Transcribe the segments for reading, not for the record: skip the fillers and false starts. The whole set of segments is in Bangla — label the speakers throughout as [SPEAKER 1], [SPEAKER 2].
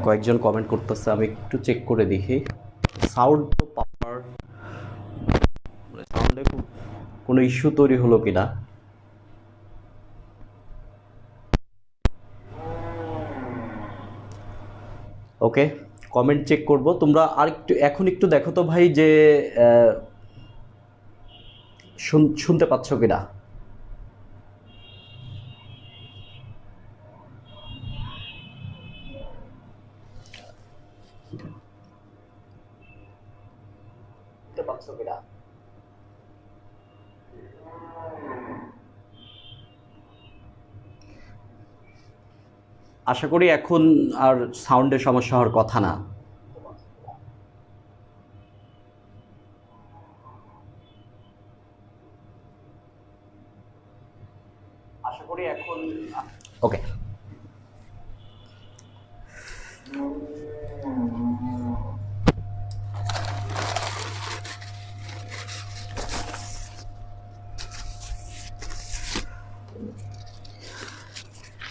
[SPEAKER 1] কয়েকজন কমেন্ট করতেছে, আমি একটু চেক করে দেখি। সাউন্ড তো পাওয়ার সাউন্ডে কোনো ইস্যু তৈরি হলো কিনা। ওকে, কমেন্ট চেক করব। তোমরা আর একটু এখন একটু দেখো তো ভাই যে শুনতে পাচ্ছ কিনা। শুনতে পাচ্ছ কিনা? আশা করি এখন আর সাউন্ডের সমস্যা হওয়ার কথা না। আশা করি এখন ওকে।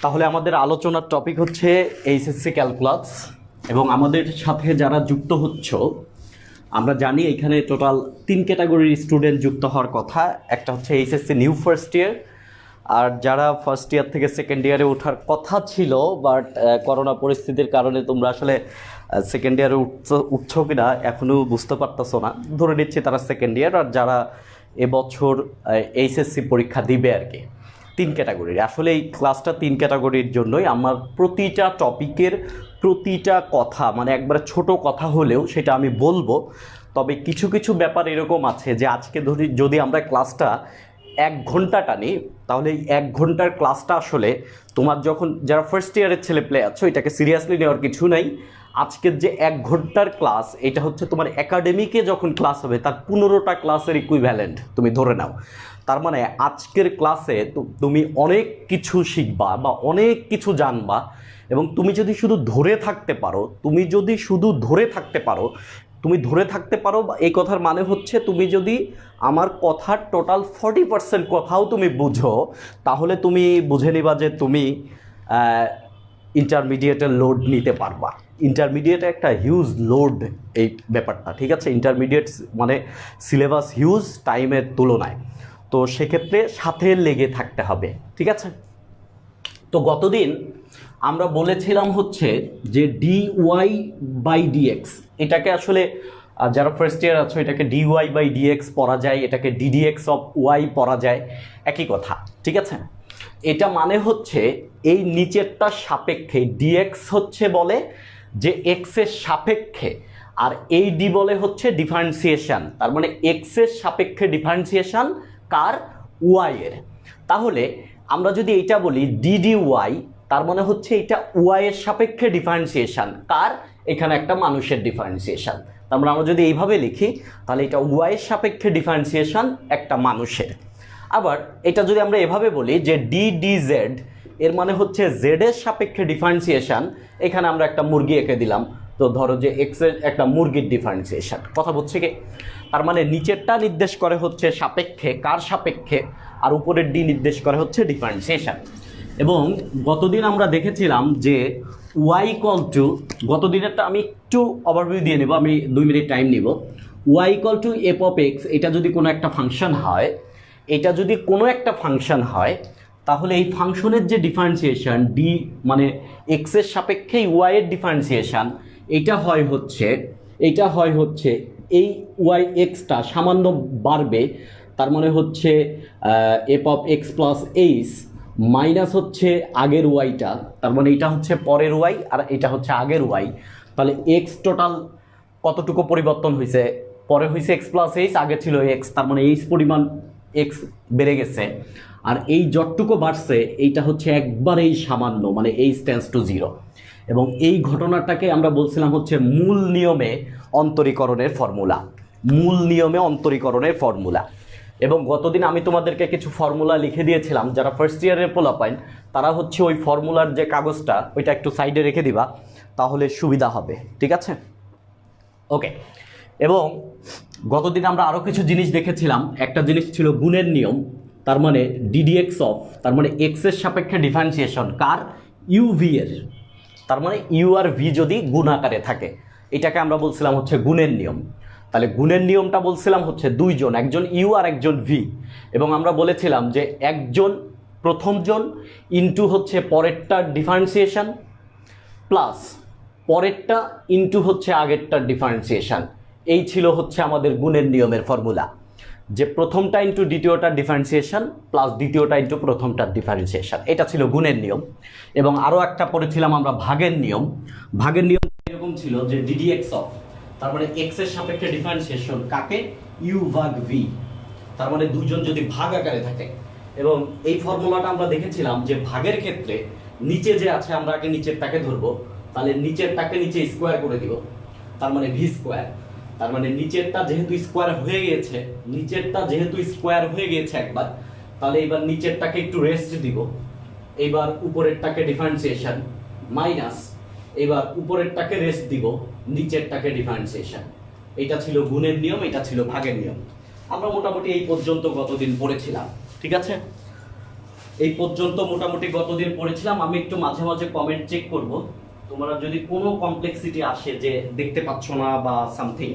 [SPEAKER 1] তাহলে আমাদের আলোচনার টপিক হচ্ছে এইচএসসি ক্যালকুলাস, এবং আমাদের সাথে যারা যুক্ত হচ্ছ, আমরা জানি এখানে টোটাল 3 ক্যাটাগরির স্টুডেন্ট যুক্ত হওয়ার কথা। একটা হচ্ছে এইচএসসি নিউ ফার্স্ট ইয়ার, আর যারা ফার্স্ট ইয়ার থেকে সেকেন্ড ইয়ারে ওঠার কথা ছিল বাট করোনা পরিস্থিতির কারণে তোমরা আসলে সেকেন্ড ইয়ারে উঠছো কিনা এখনও বুঝতে পারতেছো না, ধরে নিচ্ছি তারা সেকেন্ড ইয়ার। আর যারা এবছর এইচএসসি পরীক্ষা দিবে আর কি, 3 ক্যাটাগরির। আসলে এই ক্লাসটা 3 ক্যাটাগরির জন্যই। আমার প্রতিটা টপিকের প্রতিটা কথা মানে একবারে ছোট কথা হলেও সেটা আমি বলবো। তবে কিছু কিছু ব্যাপার এরকম আছে যে আজকে ধরি যদি আমরা ক্লাসটা 1 ঘন্টা টানি, তাহলে এই 1 ঘন্টার ক্লাসটা আসলে তোমার যখন যারা ফার্স্ট ইয়ারের ছেলে প্লে আছো এটাকে সিরিয়াসলি নেওয়ার কিছু নাই। আজকের যে 1 ঘন্টার ক্লাস, এটা হচ্ছে তোমার একাডেমিকে যখন ক্লাস হবে তার 15টা ক্লাসের ইকুইভ্যালেন্ট তুমি ধরে নাও। তার মানে আজকের ক্লাসে তুমি অনেক কিছু শিখবা বা অনেক কিছু জানবা। এবং তুমি যদি শুধু ধরে থাকতে পারো, তুমি ধরে থাকতে পারো বা এই কথার মানে হচ্ছে তুমি যদি আমার কথার টোটাল 40% কথাও তুমি বুঝো, তাহলে তুমি বুঝে নিবা যে তুমি ইন্টারমিডিয়েটের লোড নিতে পারবা। ইন্টারমিডিয়েটে একটা হিউজ লোড এই ব্যাপারটা, ঠিক আছে। ইন্টারমিডিয়েট মানে সিলেবাস হিউজ টাইমের তুলনায়, তো সেক্ষেত্রে সাথে লেগে থাকতে হবে, ঠিক আছে। তো গতদিন আমরা বলেছিলাম হচ্ছে যে dy বাই ডিএক্স, এটাকে আসলে যারা ফার্স্ট ইয়ার আছো এটাকে dy বাই ডিএক্স পড়া যায়, এটাকে ddx অফ y পড়া যায়, একই কথা, ঠিক আছে। এটা মানে হচ্ছে এই নিচেরটার সাপেক্ষে dx হচ্ছে বলে যে x এর সাপেক্ষে, আর এই d বলে হচ্ছে ডিফারেন্সিয়েশন। তার মানে x এর সাপেক্ষে ডিফারেন্সিয়েশন কার? y এর। তাহলে আমরা যদি এটা বলি dy, তার মানে হচ্ছে এটা y এর সাপেক্ষে ডিফারেন্সিয়েশন কার? এখানে একটা মানুষের ডিফারেন্সিয়েশন। তার মানে আমরা যদি এইভাবে লিখি তাহলে এটা y এর সাপেক্ষে ডিফারেন্সিয়েশন একটা মানুষের। আবার এটা যদি আমরা এভাবে বলি যে ddz, এর মানে হচ্ছে z এর সাপেক্ষে ডিফারেন্সিয়েশন, এখানে আমরা একটা মুরগি এঁকে দিলাম, তো ধরো যে x এর একটা মুরগির ডিফারেন্সিয়েশন। কথা বুঝছে কি? তার মানে নিচেরটা নির্দেশ করে হচ্ছে সাপেক্ষে, কার সাপেক্ষে, আর উপরের ডি নির্দেশ করে হচ্ছে ডিফারেন্সিয়েশন। এবং গতদিন আমরা দেখেছিলাম যে y ইকুয়াল টু, গতদিনেরটা আমি একটু ওভারভিউ দিয়ে নেব, আমি 2 মিনিট টাইম নিব। y equal two F of x, এটা যদি কোনো একটা ফাংশন হয়, তাহলে এই ফাংশনের যে ডিফারেন্সিয়েশন ডি মানে এক্স এর সাপেক্ষে ওয়াই এর ডিফারেন্সিয়েশন, এটা হয় হচ্ছে এই ওয়াই এক্সটা সামান্য বাড়বে, তার মানে হচ্ছে F of x plus H minus হচ্ছে আগের ওয়াইটা, তার মানে এটা হচ্ছে পরের ওয়াই আর এটা হচ্ছে আগের ওয়াই। তাহলে এক্স টোটাল কতটুকু পরিবর্তন হয়েছে? পরে হয়েছে এক্স প্লাস এইচ, আগে ছিল এক্স, তার মানে এইচ পরিমাণ এক্স বেড়ে গেছে। আর এই যতটুকু বাড়ছে এইটা হচ্ছে একবারেই সামান্য, মানে এইচ টেন্ডস টু 0। এবং এই ঘটনাটাকে আমরা বলছিলাম হচ্ছে মূল নিয়মে অন্তরীকরণের ফর্মুলা। এবং গতদিন আমি তোমাদেরকে কিছু ফর্মুলা লিখে দিয়েছিলাম, যারা ফার্স্ট ইয়ারের পোলাপাইন তারা হচ্ছে ওই ফর্মুলার যে কাগজটা ওইটা একটু সাইডে রেখে দিবা, তাহলে সুবিধা হবে, ঠিক আছে। ওকে, এবং গতদিন আমরা আরও কিছু জিনিস দেখেছিলাম। একটা জিনিস ছিল গুণের নিয়ম, তার মানে ddx অফ, তার মানে এক্স এর সাপেক্ষে ডিফারেন্সিয়েশন কার? ইউভি এর। তার মানে ইউ আর ভি যদি গুণ আকারে থাকে, এটাকে আমরা বলছিলাম হচ্ছে গুণের নিয়ম। তাহলে গুণের নিয়মটা বলছিলাম হচ্ছে দুইজন, একজন ইউ আর একজন ভি, এবং আমরা বলেছিলাম যে একজন প্রথমজন ইনটু হচ্ছে পরেরটার ডিফারেন্সিয়েশন প্লাস পরেরটা ইনটু হচ্ছে আগেরটার ডিফারেন্সিয়েশন। এই ছিল হচ্ছে আমাদের গুণের নিয়মের ফর্মুলা, যে প্রথমটা ইনটু দ্বিতীয়টার ডিফারেন্সিয়েশন প্লাস দ্বিতীয়টা ইনটু প্রথমটার ডিফারেন্সিয়েশন, এটা ছিল গুণের নিয়ম। এবং আরও একটা পড়েছিলাম আমরা ভাগের নিয়ম। ভাগের নিয়ম এরকম ছিল যে ডিডি এক্স অফ, তার মানে এক্স এর সাপেক্ষে ডিফারেন্সিয়েশন কাকে, ইউ ভাগ ভি, তার মানে দুইজন যদি ভাগ আকারে থাকে। এবং এই ফর্মুলাটা আমরা দেখেছিলাম যে ভাগের ক্ষেত্রে নিচে যে আছে আমরা আগে নিচেরটাকে ধরবো, তাহলে নিচেরটাকে নিচে স্কোয়ার করে দিব, তার মানে ভি স্কোয়ার। তার মানে নিচেরটা যেহেতু স্কোয়ার হয়ে গিয়েছে, নিচেরটা যেহেতু স্কোয়ার হয়ে গিয়েছে একবার, তাহলে এবার নিচেরটাকে একটু রেস্ট দিব, এবার উপরেরটাকে ডিফারেন্সিয়েশন মাইনাস, এবার উপরেরটাকে রেস্ট দিব, নিচেরটাকে ডিফারেন্সিয়েশন। এটা ছিল গুণের নিয়ম, এটা ছিল ভাগের নিয়ম। আমরা মোটামুটি এই পর্যন্ত গতদিন পড়েছিলাম, ঠিক আছে? এই পর্যন্ত মোটামুটি গতদিন পড়েছিলাম। আমি একটু মাঝে মাঝে কমেন্ট চেক করব, তোমরা যদি কোনো কমপ্লেক্সিটি আসে যে দেখতে পাচ্ছ না বা সামথিং,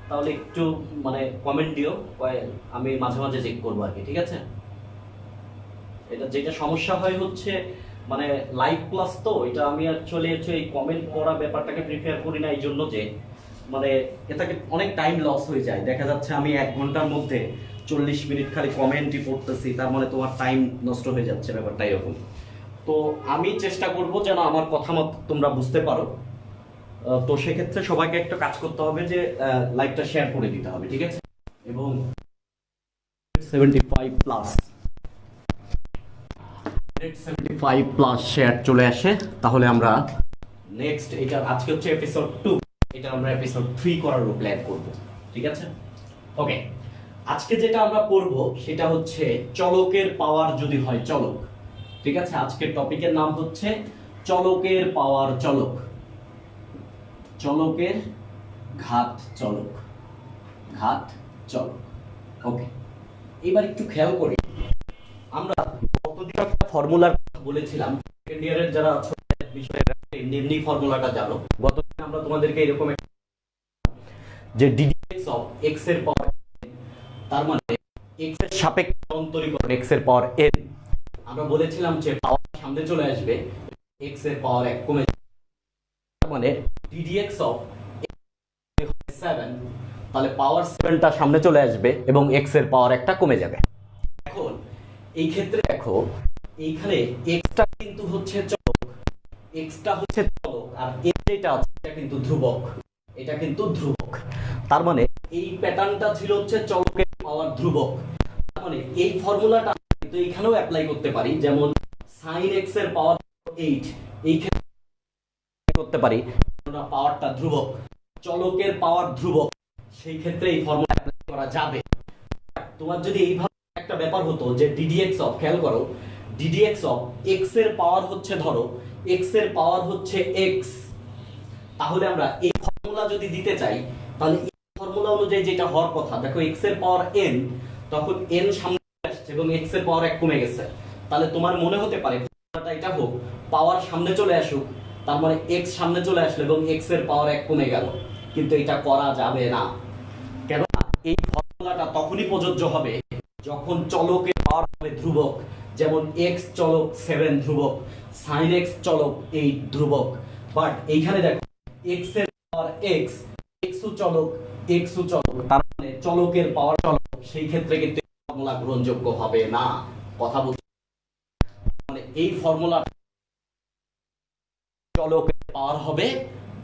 [SPEAKER 1] তাহলে একটু মানে কমেন্ট দিও, আমি মাঝে মাঝে চেক করবো আর কি, ঠিক আছে? এটা যেটা সমস্যা হয় হচ্ছে মানে লাইভ ক্লাস তো, এটা আমি অ্যাকচুয়ালি হচ্ছে এই কমেন্ট পড়া ব্যাপারটাকে প্রিফার করি না, এই জন্য যে মানে এটাকে অনেক টাইম লস হয়ে যায়। দেখা যাচ্ছে আমি 1 ঘন্টার মধ্যে 40 মিনিট খালি কমেন্টই পড়তেছি, তার মানে তোমার টাইম নষ্ট হয়ে যাচ্ছে, ব্যাপারটা এরকম। তো আমি চেষ্টা করব যেন আমার কথা মতো তোমরা বুঝতে পারো। তো সেক্ষেত্রে সবাইকে একটা কাজ করতে হবে যে লাইভটা শেয়ার করে দিতে হবে, ঠিক আছে? এবং 75 প্লাস 75 প্লাস শেয়ার চলে আসে, তাহলে আমরা নেক্সট, এটা আজকে হচ্ছে এপিসোড 2, এটা আমরা এপিসোড 3 করার প্ল্যান করব, ঠিক আছে? ওকে, আজকে যেটা আমরা পড়ব সেটা হচ্ছে চলকের পাওয়ার যদি হয় চলক, ঠিক আছে? আজকের টপিকের নাম হচ্ছে চলকের পাওয়ার চলক, চলকের ঘাত চলক, ঘাত চলক। ওকে, এবার একটু খেয়াল করি, আমরা গতদিন একটা ফর্মুলার কথা বলেছিলাম, সেকেন্ড ইয়ারের যারা বিষয়ের এমনি ফর্মুলাটা জানো। গতদিন আমরা তোমাদেরকে এরকম যে ডিডিএক্স অফ এক্স এর পাওয়ার, তার মানে এক্স এর সাপেক্ষে অন্তরীকরণ এক্স এর পাওয়ার n, আমরা বলেছিলাম যে পাওয়ার সামনে চলে আসবে, এক্স এর পাওয়ার 1 কমে যাবে, তার মানে ডিডিএক্স অফ 7, তাহলে পাওয়ার 7টা সামনে চলে আসবে এবং এক্স এর পাওয়ার 1টা কমে যাবে। এখন এই ক্ষেত্রে দেখো এইখানে এক্সটা কিন্তু হচ্ছে চলক, এক্সটা হচ্ছে চলক, আর যেটা আছে এটা কিন্তু ধ্রুবক, এটা কিন্তু ধ্রুবক। তার মানে এই প্যাটার্নটা ছিল হচ্ছে চলকের পাওয়ার ধ্রুবক। তার মানে এই ফর্মুলাটা কিন্তু এখানেও অ্যাপ্লাই করতে পারি, যেমন sin x এর পাওয়ার 8, এই ক্ষেত্রে করতে পারি পাওয়ারটা ধ্রুবক, চলকের পাওয়ার ধ্রুবক, সেই ক্ষেত্রে এই ফর্মুলা অ্যাপ্লাই করা যাবে। তোমার যদি এইভাবে একটা ব্যাপার হতো যে ddx অফ, খেয়াল করো, ddx অফ x এর পাওয়ার হচ্ছে, ধরো x এর পাওয়ার হচ্ছে x, তাহলে আমরা এই ফর্মুলা যদি দিতে চাই, তাহলে এই ফর্মুলা অনুযায়ী যেটা হওয়ার কথা, দেখো x এর পাওয়ার n, তখন n সামনে আসছে এবং x এর পাওয়ার 1 কমে গেছে, তাহলে তোমার মনে হতে পারে ফর্মুলাটা এটা হোক, পাওয়ার সামনে চলে আসুক, তার মানে x সামনে চলে আসলো এবং x এর পাওয়ার 1 কমে গেল, কিন্তু এটা করা যাবে না। কেন? এই ফর্মুলাটা তখনই প্রযোজ্য হবে যখন চলকের পাওয়ার হবে ধ্রুবক, যেমন x চলক 7 ধ্রুবক, sin x চলক 8 ধ্রুবক। বাট এইখানে দেখো x এর পাওয়ার x, x ও চলক, x ও চলক, তার মানে চলকের পাওয়ার চলক, সেই ক্ষেত্রে কিন্তু ফর্মুলা গ্রহণযোগ্য হবে না। কথা বলছি, মানে এই ফর্মুলা চলকের পাওয়ার হবে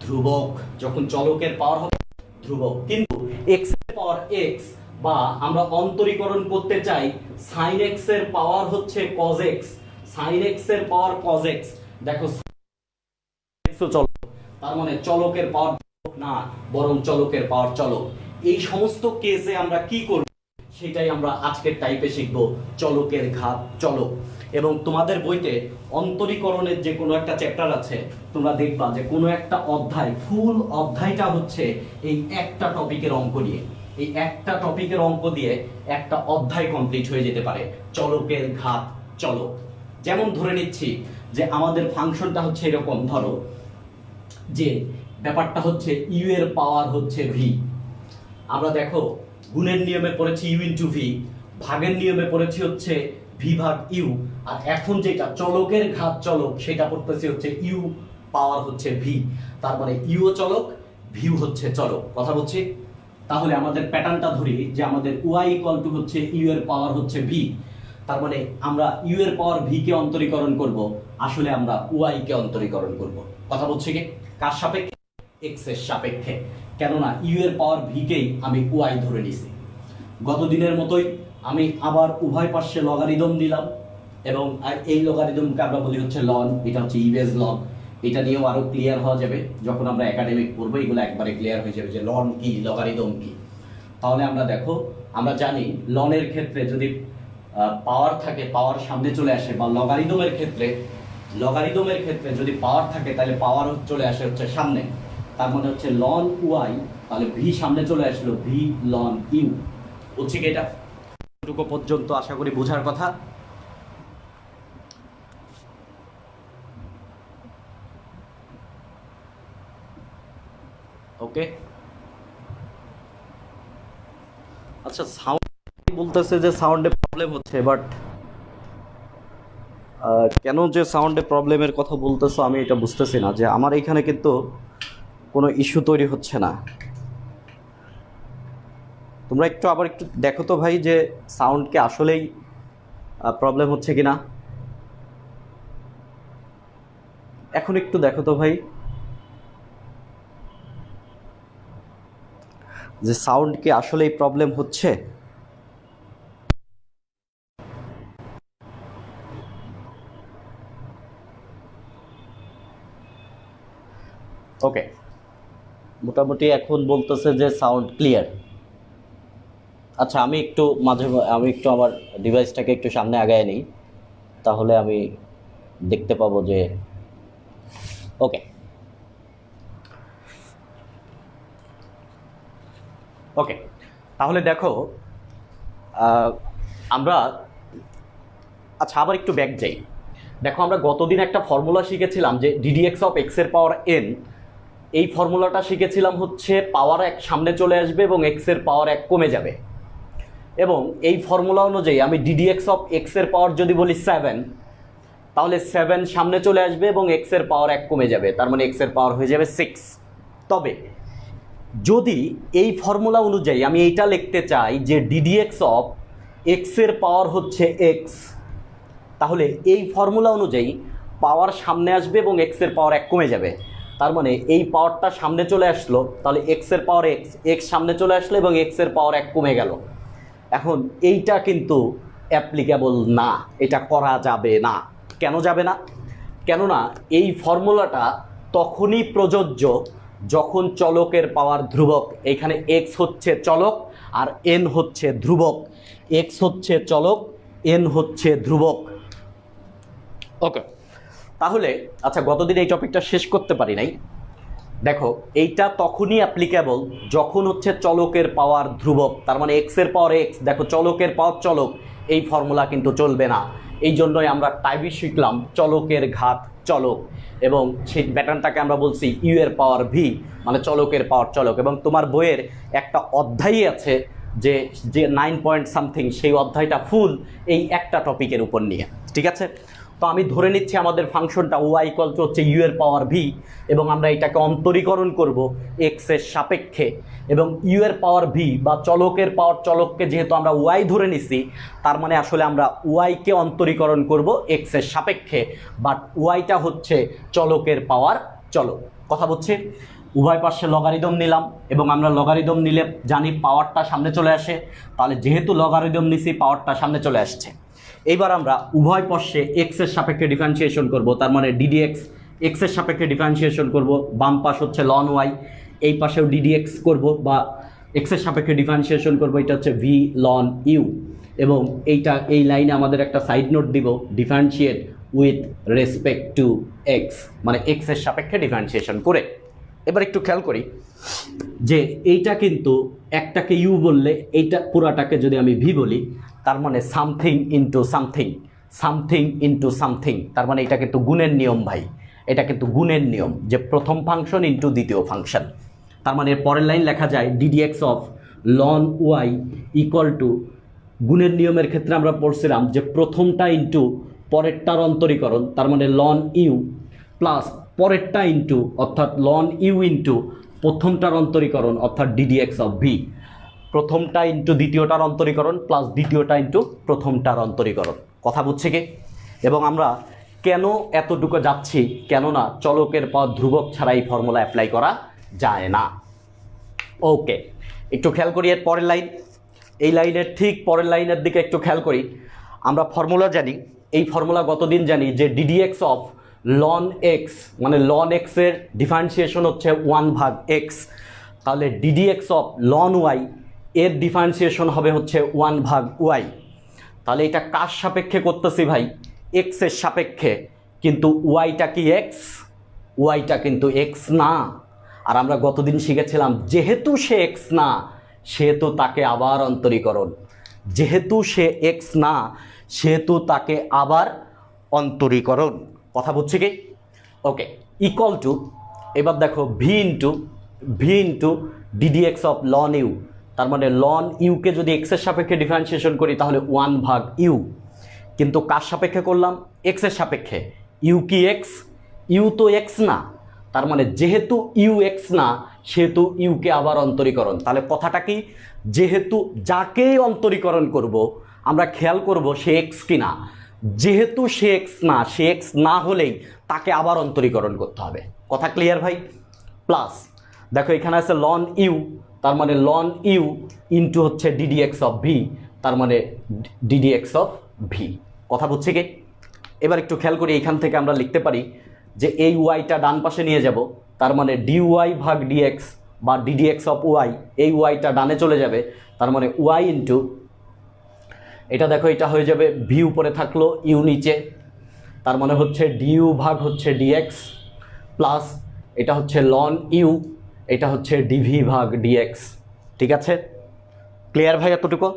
[SPEAKER 1] ধ্রুবক, যখন চলকের পাওয়ার হবে ধ্রুবক। কিন্তু x এর পাওয়ার x, বা আমরা অন্তরীকরণ করতে চাই sin x এর পাওয়ার হচ্ছে cos x, sin x এর পাওয়ার cos x, দেখো চলক, তার মানে চলকের পাওয়ার না, বরং চলকের পাওয়ার চলক। এই সমস্ত কেসে আমরা কি করব সেটাই আমরা আজকের টাইপে শিখব, চলকের ঘাত চলক। এবং তোমাদের বইতে অন্তরীকরণের যে কোনো একটা চ্যাপ্টার আছে, তোমরা দেখবা যে কোনো একটা অধ্যায়, ফুল অধ্যায়টা হচ্ছে এই একটা টপিকের অঙ্ক নিয়ে, এই একটা টপিকের অঙ্ক দিয়ে একটা অধ্যায় কমপ্লিট হয়ে যেতে পারে, চলকের ঘাত চলক। যেমন ধরে নিচ্ছি যে আমাদের ফাংশনটা হচ্ছে এরকম, ধরো যে ব্যাপারটা হচ্ছে ইউ এর পাওয়ার হচ্ছে ভি। আমরা দেখো গুণের নিয়মে পড়েছি ইউ ইন্টু ভি, ভাগের নিয়মে পড়েছি হচ্ছে ভি ভাগ ইউ, আর এখন যেটা চলকের ঘাত চলক সেটা পড়তেছি হচ্ছে ইউ পাওয়ার হচ্ছে ভি। তার মানে ইউ চলক, ভিউ হচ্ছে চলক। কথা বলছি? তাহলে আমাদের প্যাটার্নটা ধরি যে আমাদের ওয়াই ইকুয়াল টু হচ্ছে ইউ এর পাওয়ার হচ্ছে ভি। তার মানে আমরা ইউ এর পাওয়ার ভি কে অন্তরীকরণ করব, আসলে আমরা ওয়াই কে অন্তরীকরণ করব। কথা বলছি কি? কার সাপেক্ষে? এক্স এর সাপেক্ষে। কেননা ইউ এর পাওয়ার ভি কেই আমি ওয়াই ধরে নিছি। গত দিনের মতোই আমি আবার উভয় পাশে লগারিদম দিলাম, এবং এই লগারিদমকে আমরা বলি হচ্ছে লন, এটা হচ্ছে ইউএস লন। এটা নিয়েও আরো ক্লিয়ার হওয়া যাবে যখন আমরা একাডেমিক পড়বো, এগুলো একবারে ক্লিয়ার হয়ে যাবে যে লন কি, লগারিদম কি। তাহলে আমরা দেখো, আমরা জানি লনের ক্ষেত্রে যদি পাওয়ার থাকে পাওয়ার সামনে চলে আসে, বা লগারিদমের ক্ষেত্রে যদি পাওয়ার থাকে তাহলে পাওয়ার চলে আসে হচ্ছে সামনে। তার মানে হচ্ছে লন ওয়াই, তাহলে ভি সামনে চলে আসলো, ভি লন ইউ। বুঝছি কি? এটা এতটুকু পর্যন্ত আশা করি বোঝার কথা। ওকে, আচ্ছা সাউন্ড বলতেছে যে সাউন্ডে প্রবলেম হচ্ছে, বাট কেন যে সাউন্ডে প্রবলেমের কথা বলতেছো আমি এটা বুঝতেছি না। যে আমার এখানে কিন্তু কোনো ইস্যু তৈরি হচ্ছে না। তোমরা আবার একটু দেখো তো ভাই যে সাউন্ডকে আসলেই প্রবলেম হচ্ছে কিনা। এখন একটু দেখো তো ভাই যে সাউন্ড কি আসলেই প্রবলেম হচ্ছে। ওকে, মোটামুটি এখন বলতেছে যে সাউন্ড ক্লিয়ার। আচ্ছা, আমি একটু আমার ডিভাইসটাকে একটু সামনে আগায় নিই, তাহলে আমি দেখতে পাবো যে ওকে ওকে। তাহলে দেখো আমরা, আচ্ছা আবার একটু ব্যাক যাই। দেখো আমরা গতদিন একটা ফর্মুলা শিখেছিলাম যে ডিডিএক্স অফ এক্স এর পাওয়ার এন। এই ফর্মুলাটা শিখেছিলাম হচ্ছে পাওয়ার এক সামনে চলে আসবে এবং এক্স এর পাওয়ার এক কমে যাবে। এবং এই ফর্মুলা অনুযায়ী আমি ডিডিএক্স অফ এক্স এর পাওয়ার যদি বলি 7, তাহলে 7 সামনে চলে আসবে এবং এক্স এর পাওয়ার এক কমে যাবে, তার মানে এক্স এর পাওয়ার হয়ে যাবে 6। তবে যদি এই ফর্মুলা অনুযায়ী আমি এইটা লিখতে চাই যে ডিডিএক্স অফ এক্স এর পাওয়ার হচ্ছে এক্স, তাহলে এই ফর্মুলা অনুযায়ী পাওয়ার সামনে আসবে এবং এক্স এর পাওয়ার এক কমে যাবে। তার মানে এই পাওয়ারটা সামনে চলে আসলো, তাহলে এক্স এর পাওয়ার এক্স সামনে চলে আসলো এবং এক্স এর পাওয়ার এক কমে গেল। এখন এইটা কিন্তু অ্যাপ্লিকেবল না, এটা করা যাবে না। কেন যাবে না? কেননা এই ফর্মুলাটা তখনই প্রযোজ্য যখন চলকের পাওয়ার ধ্রুবক। এখানে এক্স হচ্ছে চলক আর এন হচ্ছে ধ্রুবক। এক্স হচ্ছে চলক, এন হচ্ছে ধ্রুবক। ওকে, তাহলে আচ্ছা গতদিন এই টপিকটা শেষ করতে পারি নাই। দেখো এইটা তখনই অ্যাপ্লিকেবল যখন হচ্ছে চলকের পাওয়ার ধ্রুবক, তার মানে এক্স এর পাওয়ার এক্স। দেখো চলকের পাওয়ার চলক, এই ফর্মুলা কিন্তু চলবে না। এই জন্যই আমরা টাইপই শিখলাম চলকের ঘাত চলক, এবং সেই প্যাটার্নটাকে আমরা বলছি ইউ এর পাওয়ার ভি, মানে চলকের পাওয়ার চলক। এবং তোমার বইয়ের একটা অধ্যায়ই আছে যে 9 পয়েন্ট সামথিং, সেই অধ্যায়টা ফুল এই একটা টপিকের উপর নিয়ে। ঠিক আছে, তো আমি ধরে নিচ্ছি আমাদের ফাংশনটা ওয়াই ইকুয়াল টু হচ্ছে ইউ এর পাওয়ার ভি, এবং আমরা এটাকে অন্তরীকরণ করব এক্স এর সাপেক্ষে। এবং ইউ এর পাওয়ার ভি বা চলকের পাওয়ার চলককে যেহেতু আমরা ওয়াই ধরে নিছি, তার মানে আসলে আমরা ওয়াইকে অন্তরীকরণ করব এক্স এর সাপেক্ষে, বাট ওয়াইটা হচ্ছে চলকের পাওয়ার চলক। কথা বলছে? উভয় পাশে লগারিদম নিলাম, এবং আমরা লগারিদম নিলে জানি পাওয়ারটা সামনে চলে আসে, তাহলে যেহেতু লগারিদম নিছি পাওয়ারটা সামনে চলে আসছে। এইবার আমরা উভয় পাশে এক্স এর সাপেক্ষে ডিফারেন্সিয়েশন করব, তার মানে ডিডিএক্স এক্স এর সাপেক্ষে ডিফারেন্সিয়েশন করব। বাম পাশ হচ্ছে লন ওয়াই, এই পাশেও ডিডিএক্স করব বা এক্স এর সাপেক্ষে ডিফারেন্সিয়েশন করব, এটা হচ্ছে ভি লন ইউ। এবং এই লাইনে আমাদের একটা সাইড নোট দিব, differentiate with respect to x, মানে এক্স এর সাপেক্ষে ডিফারেন্সিয়েশন করে। এবার একটু খেয়াল করি যে এইটা কিন্তু একটাকে ইউ বললে এইটা পুরাটাকে যদি আমি ভি বলি, তার মানে something into something, something into something, তার মানে এটা কিন্তু গুণের নিয়ম ভাই। এটা কিন্তু গুণের নিয়ম, যে প্রথম ফাংশন ইন্টু দ্বিতীয় ফাংশন। তার মানে এর পরের লাইন লেখা যায় d d x of ln y equal to, গুণের নিয়মের ক্ষেত্রে আমরা পড়ছিলাম যে প্রথমটা ইন্টু পরেরটার অন্তরীকরণ, তার মানে লন ইউ প্লাস পরেরটা ইন্টু অর্থাৎ লন ইউ ইন্টু প্রথমটার অন্তরীকরণ অর্থাৎ ডিডিএক্স অফ ভি, প্রথমটা ইন্টু দ্বিতীয়টার অন্তরীকরণ প্লাস দ্বিতীয়টা ইন্টু প্রথমটার অন্তরীকরণ। কথা বুঝছে কি? এবং আমরা কেন এতটুকু যাচ্ছি, কেননা চলকের পর ধ্রুবক ছাড়া এই ফর্মুলা অ্যাপ্লাই করা যায় না। ওকে, একটু খেয়াল করি এর পরের লাইন, এই লাইনের ঠিক পরের লাইনের দিকে একটু খেয়াল করি। আমরা ফর্মুলা জানি, এই ফর্মুলা গতদিন জানি যে ডিডিএক্স অফ লন এক্স, মানে লন এক্সের ডিফারেন্সিয়েশন হচ্ছে 1/x, তাহলে ডিডিএক্স অফ লন ওয়াই এর ডিফারেন্সিয়েশন হবে হচ্ছে 1/y। তাহলে এটা কার সাপেক্ষে করতেছি ভাই? এক্সের সাপেক্ষে, কিন্তু ওয়াইটা কি এক্স? ওয়াইটা কিন্তু এক্স না। আর আমরা গতদিন শিখেছিলাম যেহেতু সে এক্স না সেহেতু তাকে আবার অন্তরীকরণ, যেহেতু সে এক্স না সেহেতু তাকে আবার অন্তরীকরণ। কথা বুঝছে কি? ওকে, ইকুয়াল টু, এবার দেখো v into d d x of ln u, তার মানে লন ইউকে যদি এক্সের সাপেক্ষে ডিফারেন্সিয়েশন করি তাহলে 1/u, কিন্তু কার সাপেক্ষে করলাম? এক্সের সাপেক্ষে। ইউ কি এক্স? ইউ তো এক্স না, তার মানে যেহেতু ইউ এক্স না সেহেতু ইউকে আবার অন্তরীকরণ। তাহলে কথাটা কি? যেহেতু যাকেই অন্তরীকরণ করব আমরা খেয়াল করব সে এক্স কিনা, যেহেতু সে এক্স না, সে এক্স না হলেই তাকে আবার অন্তরীকরণ করতে হবে। কথা ক্লিয়ার ভাই? প্লাস দেখো এখানে আছে লন ইউ, তার মানে লন ইউ ইন্টু হচ্ছে ডিডিএক্স অফ ভি, তার মানে ডিডিএক্স অফ ভি। কথা বুঝছে কি? এবার একটু খেয়াল করি, এখান থেকে আমরা লিখতে পারি যে এই ওয়াইটা ডান পাশে নিয়ে যাব, তার মানে ডিওয়াই ভাগ ডিএক্স বা ডিডিএক্স অফ ওয়াই, এই ওয়াইটা ডানে চলে যাবে, তার মানে ওয়াই ইন্টু, এটা দেখো এটা হয়ে যাবে ভি উপরে থাকলো ইউ নিচে, তার মানে হচ্ছে ডিইউ ভাগ হচ্ছে ডিএক্স প্লাস এটা হচ্ছে লন ইউ, এটা হচ্ছে ডিভি ভাগ ডিএক্স। ঠিক আছে, ক্লিয়ার ভাই এতটুকু?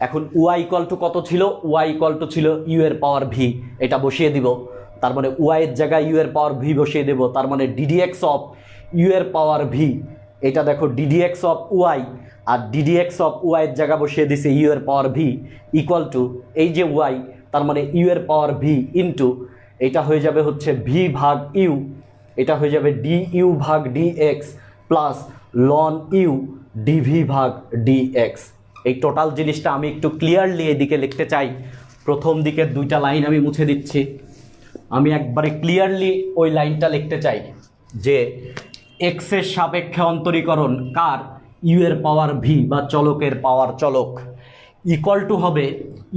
[SPEAKER 1] এখন ওয়াই ইকুয়াল টু কত ছিল? ওয়াই ইকুয়াল টু ছিল ইউ এর পাওয়ার ভি, এটা বসিয়ে দিব, তার মানে ওয়াই এর জায়গায় ইউ এর পাওয়ার ভি বসিয়ে দেব, তার মানে ডিডিএক্স অফ ইউ এর পাওয়ার ভি, এটা দেখো ডিডিএক্স অফ ওয়াই, আর ডিডিএক্স অফ ওয়াই এর জায়গা বসিয়ে দিছে ইউ এর পাওয়ার ভি ইকুয়াল টু এই যে ওয়াই, তার মানে ইউ এর পাওয়ার ভি ইন্টু এটা হয়ে যাবে হচ্ছে ভি ভাগ ইউ, এটা হয়ে যাবে ডি ইউ ভাগ d x plus ln u d v ভাগ ডিএক্স। এই টোটাল জিনিসটা আমি একটু ক্লিয়ারলি এদিকে লিখতে চাই। প্রথম দিকের দুইটা লাইন আমি মুছে দিচ্ছি, আমি একবারে ক্লিয়ারলি ওই লাইনটা লিখতে চাই যে এক্সের সাপেক্ষে অন্তরীকরণ কার? ইউ এর পাওয়ার ভি বা চলকের পাওয়ার চলক ইকুয়াল টু হবে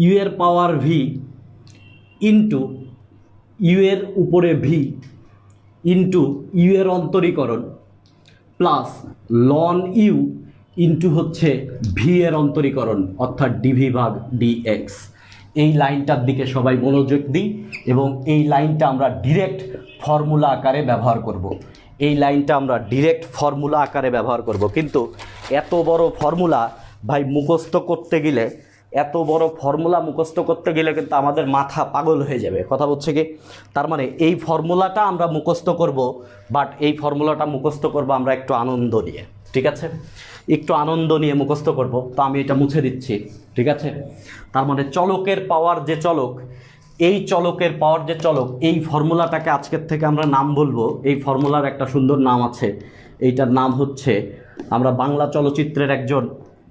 [SPEAKER 1] ইউ এর পাওয়ার ভি ইন্টু ইউ এর উপরে ভি ইন্টু ইউ এর অন্তরীকরণ প্লাস লন ইউ ইন্টু হচ্ছে ভি এর অন্তরীকরণ অর্থাৎ ডিভি ভাগ ডিএক্স। এই লাইনটার দিকে সবাই মনোযোগ দিই এবং এই লাইনটা আমরা ডিরেক্ট ফর্মুলা আকারে ব্যবহার করব। এই লাইনটা আমরা ডিরেক্ট ফর্মুলা আকারে ব্যবহার করব, কিন্তু এত বড় ফর্মুলা ভাই মুখস্থ করতে গেলে, এত বড় ফর্মুলা মুখস্থ করতে গেলে কিন্তু আমাদের মাথা পাগল হয়ে যাবে। কথা বলছে কি? তার মানে এই ফর্মুলাটা আমরা মুখস্থ করব, বাট এই ফর্মুলাটা মুখস্থ করব আমরা একটু আনন্দ নিয়ে। ঠিক আছে, একটু আনন্দ নিয়ে মুখস্থ করব। তো আমি এটা মুছে দিচ্ছি। ঠিক আছে, তার মানে চলকের পাওয়ার যে চলক, এই চলকের পাওয়ার যে চলক, এই ফর্মুলাটাকে আজকের থেকে আমরা নাম বলবো। এই ফর্মুলার একটা সুন্দর নাম আছে, এইটার নাম হচ্ছে, আমরা বাংলা চলচ্চিত্রের একজন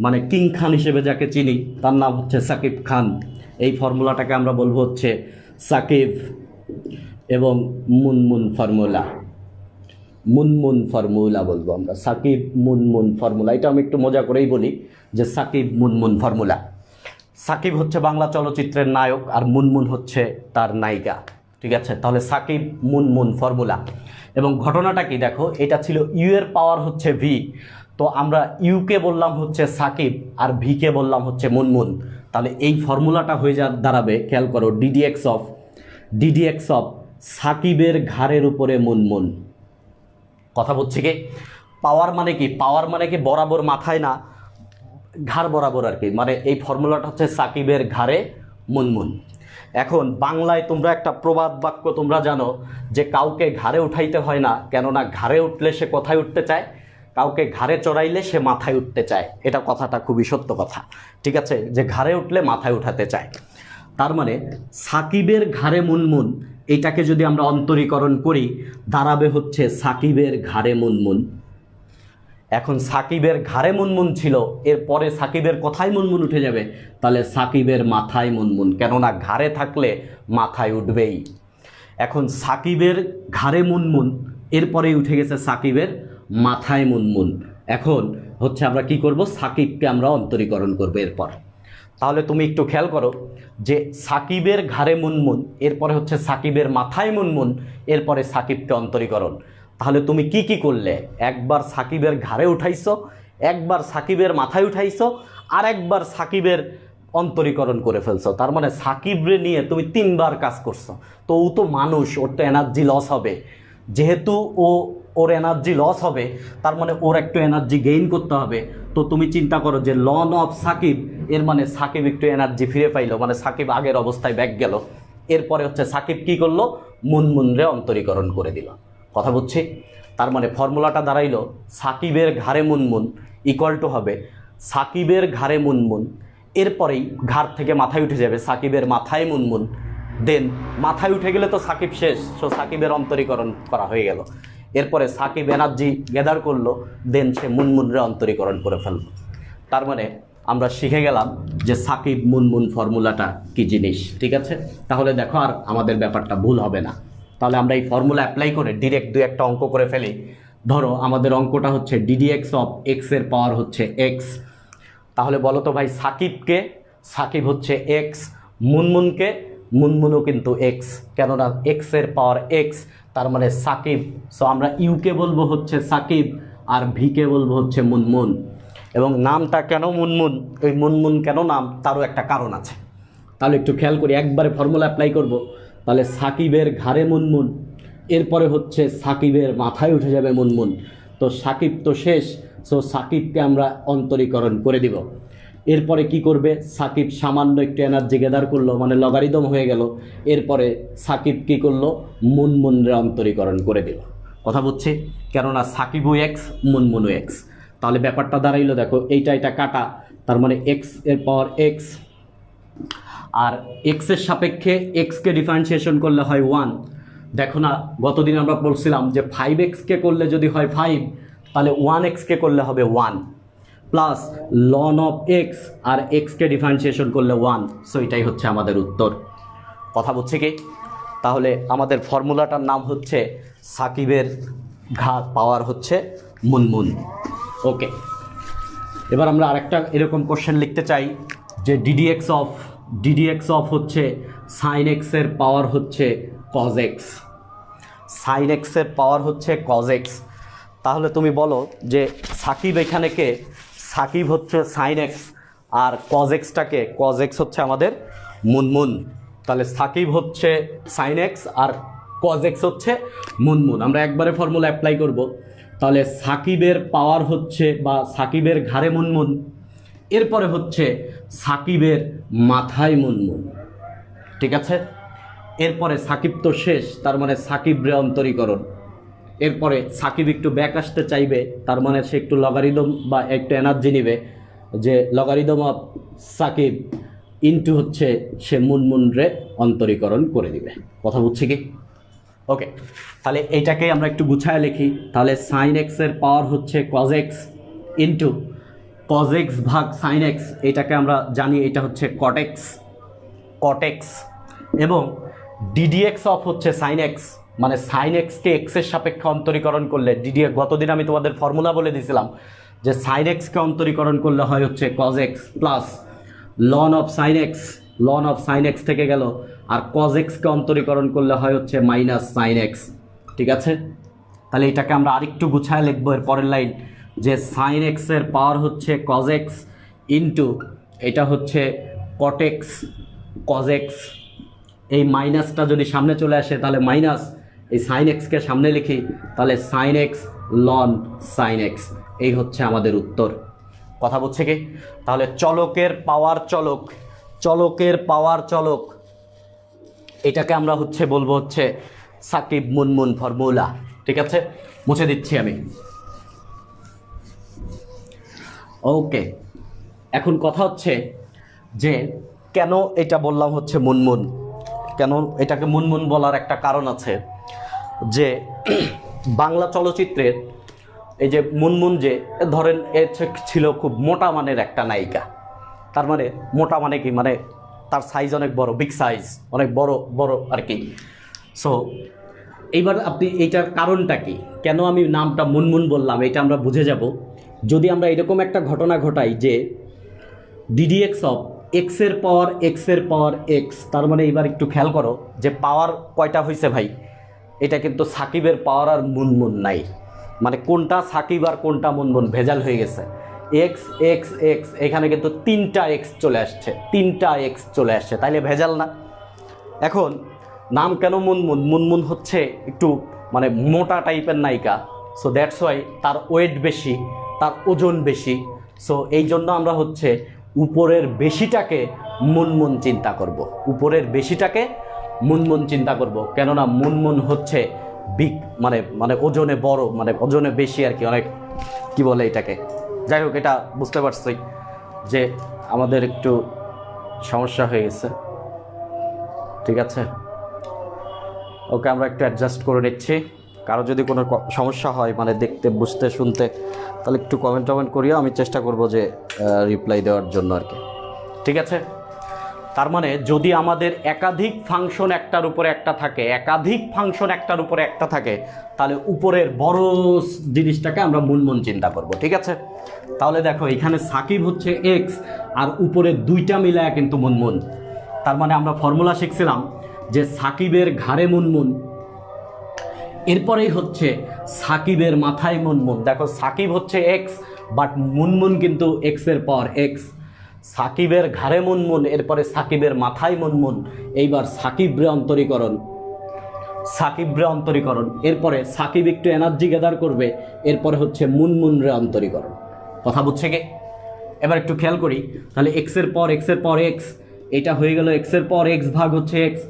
[SPEAKER 1] মানে কিং খান হিসেবে যাকে চিনি তার নাম হচ্ছে সাকিব খান। এই ফর্মুলাটাকে আমরা বলবো হচ্ছে সাকিব এবং মুনমুন ফর্মুলা। মুনমুন ফর্মুলা বলবো আমরা, সাকিব মুনমুন ফর্মুলা। এটা আমি একটু মজা করেই বলি যে সাকিব মুনমুন ফর্মুলা। সাকিব হচ্ছে বাংলা চলচ্চিত্রের নায়ক আর মুনমুন হচ্ছে তার নায়িকা। ঠিক আছে, তাহলে সাকিব মুনমুন ফর্মুলা। এবং ঘটনাটা কি দেখো, এটা ছিল ইউ এর পাওয়ার হচ্ছে ভি, তো আমরা ইউকে বললাম হচ্ছে সাকিব আর ভিকে বললাম হচ্ছে মুনমুন। তাহলে এই ফর্মুলাটা হয়ে দাঁড়াবে, খেয়াল করো, ডিডিএক্স অফ সাকিবের ঘাড়ের উপরে মুনমুন। কথা বলছে কি? পাওয়ার মানে কি? পাওয়ার মানে কি বরাবর মাথায় না, ঘাড় বরাবর আর কি। মানে এই ফর্মুলাটা হচ্ছে সাকিবের ঘাড়ে মুনমুন। এখন বাংলায় তোমরা একটা প্রবাদ বাক্য তোমরা জানো যে কাউকে ঘাড়ে উঠাইতে হয় না, কেননা ঘাড়ে উঠলে সে কোথায় উঠতে চায়, কাউকে ঘাড়ে চড়াইলে সে মাথায় উঠতে চায়। এটা কথাটা খুবই সত্য কথা, ঠিক আছে, যে ঘাড়ে উঠলে মাথায় উঠাতে চায়। তার মানে সাকিবের ঘাড়ে মুনমুন, এইটাকে যদি আমরা অন্তরীকরণ করি দাঁড়াবে হচ্ছে সাকিবের ঘাড়ে মুনমুন। এখন সাকিবের ঘাড়ে মুনমুন ছিল, এরপরে সাকিবের কোথায় মুনমুন উঠে যাবে, তাহলে সাকিবের মাথায় মুনমুন, কেননা ঘাড়ে থাকলে মাথায় উঠবেই। এখন সাকিবের ঘাড়ে মুনমুন, এরপরেই উঠে গেছে সাকিবের মাথায় মুনমুন। এখন হচ্ছে আমরা কি করব, সাকিবকে আমরা অন্তরীকরণ করব এরপর। তাহলে তুমি একটু খেয়াল করো যে সাকিবের ঘাড়ে মুনমুন, এরপরে হচ্ছে সাকিবের মাথায় মুনমুন, এরপরে সাকিবকে অন্তরীকরণ। তাহলে তুমি কি কি করলে, একবার সাকিবের ঘাড়ে উঠাইছো, একবার সাকিবের মাথায় উঠাইছো, আর একবার সাকিবের অন্তরীকরণ করে ফেলছো। তার মানে সাকিবরে নিয়ে তুমি 3বার কাজ করছো। তো ও তো মানুষ, ওর তো এনার্জি লস হবে। যেহেতু ওর এনার্জি লস হবে, তার মানে ওর একটু এনার্জি গেইন করতে হবে। তো তুমি চিন্তা করো যে লন অফ সাকিব, এর মানে সাকিব একটু এনার্জি ফিরে পাইলো, মানে সাকিব আগের অবস্থায় ব্যাক গেল। এরপরে হচ্ছে সাকিব কি করলো, মুনমুনরে অন্তরীকরণ করে দিল। কথা বুঝছি? তার মানে ফর্মুলাটা দাঁড়াইলো সাকিবের ঘাড়ে মুনমুন ইকুয়াল টু হবে সাকিবের ঘাড়ে মুনমুন, এরপরেই ঘাড় থেকে মাথায় উঠে যাবে সাকিবের মাথায় মুনমুন, দেন মাথায় উঠে গেলে তো সাকিব শেষ, সো সাকিবের অন্তরীকরণ করা হয়ে গেল। এরপরে সাকিব এনার্জি গ্যাদার করলো, দেন সে মুনমুনরে অন্তরীকরণ করে ফেলল। তার মানে আমরা শিখে গেলাম যে সাকিব মুনমুন ফর্মুলাটা কি জিনিস, ঠিক আছে? তাহলে দেখো আর আমাদের ব্যাপারটা ভুল হবে না। তাহলে আমরা এই ফর্মুলা অ্যাপ্লাই করে ডিরেক্ট দুই একটা অঙ্ক করে ফেলি। ধরো আমাদের অঙ্কটা হচ্ছে ডিডিএক্স অফ এক্স এর পাওয়ার হচ্ছে এক্স। তাহলে বলো তো ভাই সাকিবকে, সাকিব হচ্ছে এক্স, মুনমুনকে, মুনমুনও কিন্তু এক্স, কেননা এক্স এর পাওয়ার এক্স, তার মানে সাকিব। সো আমরা ইউকে বলবো হচ্ছে সাকিব আর ভিকে বলবো হচ্ছে মুনমুন। এবং নামটা কেন মুনমুন, ওই মুনমুন কেন নাম, তারও একটা কারণ আছে। তাহলে একটু খেয়াল করি, একবারে ফর্মুলা অ্যাপ্লাই করব। তাহলে সাকিবের ঘাড়ে মুনমুন, এরপরে হচ্ছে সাকিবের মাথায় উঠে যাবে মুনমুন। তো সাকিব তো শেষ, সো সাকিবকে আমরা অন্তরীকরণ করে দিব। এরপরে কি করবে, সাকিব সামান্য একটু এনার্জি গ্যাদার করলো, মানে লগারিদম হয়ে গেল। এরপরে সাকিব কি করলো, মুনমুনরে অন্তরীকরণ করে দিল। কথা বুঝছি? কেননা সাকিবও এক্স, মুনমুনও এক্স। তাহলে ব্যাপারটা দাঁড়াইলো, দেখো এইটা এটা কাটা, তার মানে এক্স এর পাওয়ার এক্স, আর এক্সের সাপেক্ষে এক্সকে ডিফারেন্সিয়েশন করলে হয় 1। দেখো না, গতদিন আমরা বলছিলাম যে 5xকে করলে যদি হয় 5, তাহলে 1xকে করলে হবে 1, প্লাস লন অফ এক্স আর এক্সকে ডিফারেন্সিয়েশন করলে 1। সো এটাই হচ্ছে আমাদের উত্তর। কথা বুঝছে কি? তাহলে আমাদের ফর্মুলাটার নাম হচ্ছে সাকিবের ঘাড় পাওয়ার হচ্ছে মুনমুন। ওকে, এবার আমরা আরেকটা এরকম কোশ্চেন লিখতে চাই যে ডিডিএক্স অফ হচ্ছে সাইন এক্সের পাওয়ার হচ্ছে কজ এক্স, সাইন এক্সের পাওয়ার হচ্ছে কজ এক্স। তাহলে তুমি বলো যে সাকিব এখানে কে, সাকিব হচ্ছে সাইন এক্স, আর কজ এক্সটাকে, কজ এক্স হচ্ছে আমাদের মুনমুন। তাহলে সাকিব হচ্ছে সাইন এক্স আর কজ এক্স হচ্ছে মুনমুন। আমরা একবারে ফর্মুলা অ্যাপ্লাই করব। তাহলে সাকিবের পাওয়ার হচ্ছে বা সাকিবের ঘাড়ে মুনমুন, এরপরে হচ্ছে সাকিবের মাথায় মুনমুন, ঠিক আছে? এরপরে সাকিব তো শেষ, তার মানে সাকিবরে অন্তরীকরণ। এরপরে সাকিব একটু ব্যাক আসতে চাইবে, তার মানে সে একটু লগারিদম বা একটু এনার্জি নেবে, যে লগারিদম অফ সাকিব ইনটু হচ্ছে সে মুনমুনরে অন্তরীকরণ করে দিবে। কথা বুঝছি কি? ওকে, তাহলে এইটাকে আমরা একটু গুছায় লিখি। তাহলে সাইন এক্সের পাওয়ার হচ্ছে cos x into cos x ভাগ সাইন এক্স, এটাকে আমরা জানি এটা হচ্ছে কটেক্স, এবং ডিডিএক্স অফ হচ্ছে সাইন এক্স, মানে সাইন এক্সকে এক্সের সাপেক্ষে অন্তরীকরণ করলে ডিডিএক্স, গতদিন আমি তোমাদের ফর্মুলা বলে দিয়েছিলাম যে সাইন এক্সকে অন্তরীকরণ করলে হয় হচ্ছে cos x plus ln of sine x থেকে গেল, আর কজ এক্সকে অন্তরীকরণ করলে হয় হচ্ছে মাইনাস সাইন এক্স, ঠিক আছে? তাহলে এটাকে আমরা আরেকটু গুছায় লিখবো এর পরের লাইন, যে সাইন এক্সের পাওয়ার হচ্ছে কজ এক্স ইন্টু এটা হচ্ছে কটেক্স কজ এক্স। এই মাইনাসটা যদি সামনে চলে আসে তাহলে মাইনাস, এই সাইন এক্সকে সামনে লিখি, তাহলে sine x ln sine x. এই হচ্ছে আমাদের উত্তর। কথা বুঝছে কি? তাহলে চলকের পাওয়ার চলক, চলকের পাওয়ার চলক, এটাকে আমরা হচ্ছে বলবো হচ্ছে সাকিব মুনমুন ফর্মুলা। ঠিক আছে, মুছে দিচ্ছি আমি। ওকে, এখন কথা হচ্ছে যে কেন এটা বললাম হচ্ছে মুনমুন, কেন এটাকে মুনমুন বলার একটা কারণ আছে যে বাংলা চলচ্চিত্রের এই যে মুনমুন, যে ধরেন এ ছিল খুব মোটা মানের একটা নায়িকা। তার মানে মোটা মানে কি, মানে তার সাইজ অনেক বড়, বিগ সাইজ, অনেক বড় বড় আর কি। সো এইবার আপনি এইটার কারণটা কি, কেন আমি নামটা মুনমুন বললাম, এটা আমরা বুঝে যাব যদি আমরা এরকম একটা ঘটনা ঘটাই যে ডিডিএক্স অফ এক্সের পাওয়ার এক্সের পাওয়ার এক্স। তার মানে এবার একটু খেয়াল করো যে পাওয়ার কয়টা হয়েছে ভাই, এটা কিন্তু সাকিবের পাওয়ার আর মুনমুন নাই, মানে কোনটা সাকিব আর কোনটা মুনমুন ভেজাল হয়ে গেছে। এক্স এক্স এক্স, এখানে কিন্তু 3টা এক্স চলে আসছে, 3টা এক্স চলে আসছে, তাইলে ভেজাল না। এখন নাম কেন মুনমুন, মুনমুন হচ্ছে একটু মানে মোটা টাইপের নায়িকা। সো দ্যাটস ওয়াই তার ওয়েট বেশি, তার ওজন বেশি। সো এই জন্য আমরা হচ্ছে উপরের বেশিটাকে মুনমুন চিন্তা করব, উপরের বেশিটাকে মুনমুন চিন্তা করব, কেননা মুনমুন হচ্ছে বিগ, মানে মানে ওজনে বড়, মানে ওজনে বেশি আর কি, অনেক কি বলে এটাকে। যাই হোক, এটা বুঝতে পারছি যে আমাদের একটু সমস্যা হয়ে গেছে। ঠিক আছে, ওকে, আমরা একটু অ্যাডজাস্ট করে নিচ্ছি। কারো যদি কোনো সমস্যা হয় মানে দেখতে বুঝতে শুনতে, তাহলে একটু কমেন্ট করিও, আমি চেষ্টা করব যে রিপ্লাই দেওয়ার জন্য আর কি। ঠিক আছে, তার মানে যদি আমাদের একাধিক ফাংশন একটার উপরে একটা থাকে, একাধিক ফাংশন একটার উপরে একটা থাকে, তাহলে উপরের বড় জিনিসটাকে আমরা মুনমুন চিন্তা করব। ঠিক আছে, তাহলে দেখো এখানে সাকিব হচ্ছে এক্স আর উপরের দুইটা মিলায় কিন্তু মুনমুন। তার মানে আমরা ফর্মুলা শিখছিলাম যে সাকিবের ঘাড়ে মুনমুন, এরপরেই হচ্ছে সাকিবের মাথায় মুনমুন। দেখো সাকিব হচ্ছে এক্স, বাট মুনমুন কিন্তু এক্সের পর এক্স। সাকিবের ঘাড়ে মুনমুন, এরপরে সাকিবের মাথায় মুনমুন। এইবার সাকিবরে অন্তরীকরণ, সাকিবরে অন্তরীকরণ, এরপরে সাকিব একটু এনার্জি গ্যাদার করবে, এরপরে হচ্ছে মুনমুনরে অন্তরীকরণ। কথা বুঝছে কি? এবার একটু খেয়াল করি, তাহলে এক্সের পর এক্সের পর এক্স, এটা হয়ে গেল এক্সের পর এক্স ভাগ হচ্ছে এক্স,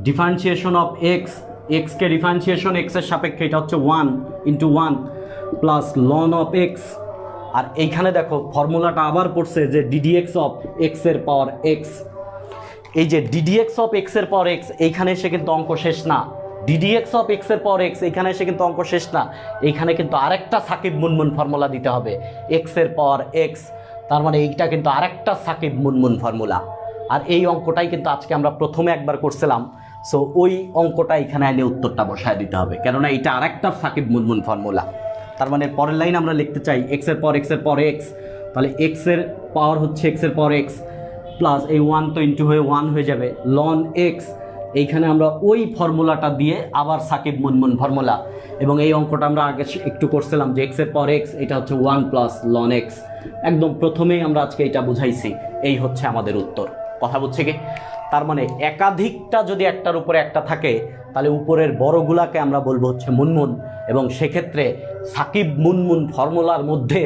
[SPEAKER 1] ডিফারেন্সিয়েশন অফ এক্স, এক্সকে ডিফারেন্সিয়েশন এক্সের সাপেক্ষে, এটা হচ্ছে 1 × 1 প্লাস লন অফ এক্স। আর এইখানে দেখো ফর্মুলাটা আবার পড়ছে যে ডিডিএক্স অফ এক্সের পাওয়ার এক্স। এই যে ডিডিএক্স অফ এক্সের পাওয়ার এক্স, এইখানে এসে কিন্তু অঙ্ক শেষ না। ডিডিএক্স অফ এক্সের পাওয়ার এক্স, এইখানে এসে কিন্তু অঙ্ক শেষ না। এইখানে কিন্তু আরেকটা সাকিব মুনমুন ফর্মুলা দিতে হবে, এক্সের পাওয়ার এক্স। তার মানে এইটা কিন্তু আরেকটা সাকিব মুনমুন ফর্মুলা। আর এই অঙ্কটাই কিন্তু আজকে আমরা প্রথমে একবার করছিলাম। সো ওই অঙ্কটা এখানে এনে উত্তরটা বসায় দিতে হবে, কেননা এটা আরেকটা সাকিব মুনমুন ফর্মুলা। তার মানে পরের লাইন আমরা লিখতে চাই এক্সের পর এক্সের পর এক্স, তাহলে এক্সের পাওয়ার হচ্ছে এক্সের পর এক্স প্লাস এই 1 তো ইন্টু হয়ে 1 হয়ে যাবে লন এক্স। এইখানে আমরা ওই ফর্মুলাটা দিয়ে আবার সাকিব মুনমুন ফর্মুলা, এবং এই অঙ্কটা আমরা আগে একটু করছিলাম যে এক্সের পর এক্স, এটা হচ্ছে 1 প্লাস লন এক্স। একদম প্রথমেই আমরা আজকে এটা বুঝাইছি, এই হচ্ছে আমাদের উত্তর। কথা বুঝছে কি? তার মানে একাধিকটা যদি একটার উপরে একটা থাকে, তাহলে উপরের বড়গুলাকে আমরা বলবো হচ্ছে মুনমুন, এবং সেক্ষেত্রে সাকিব মুনমুন ফর্মুলার মধ্যে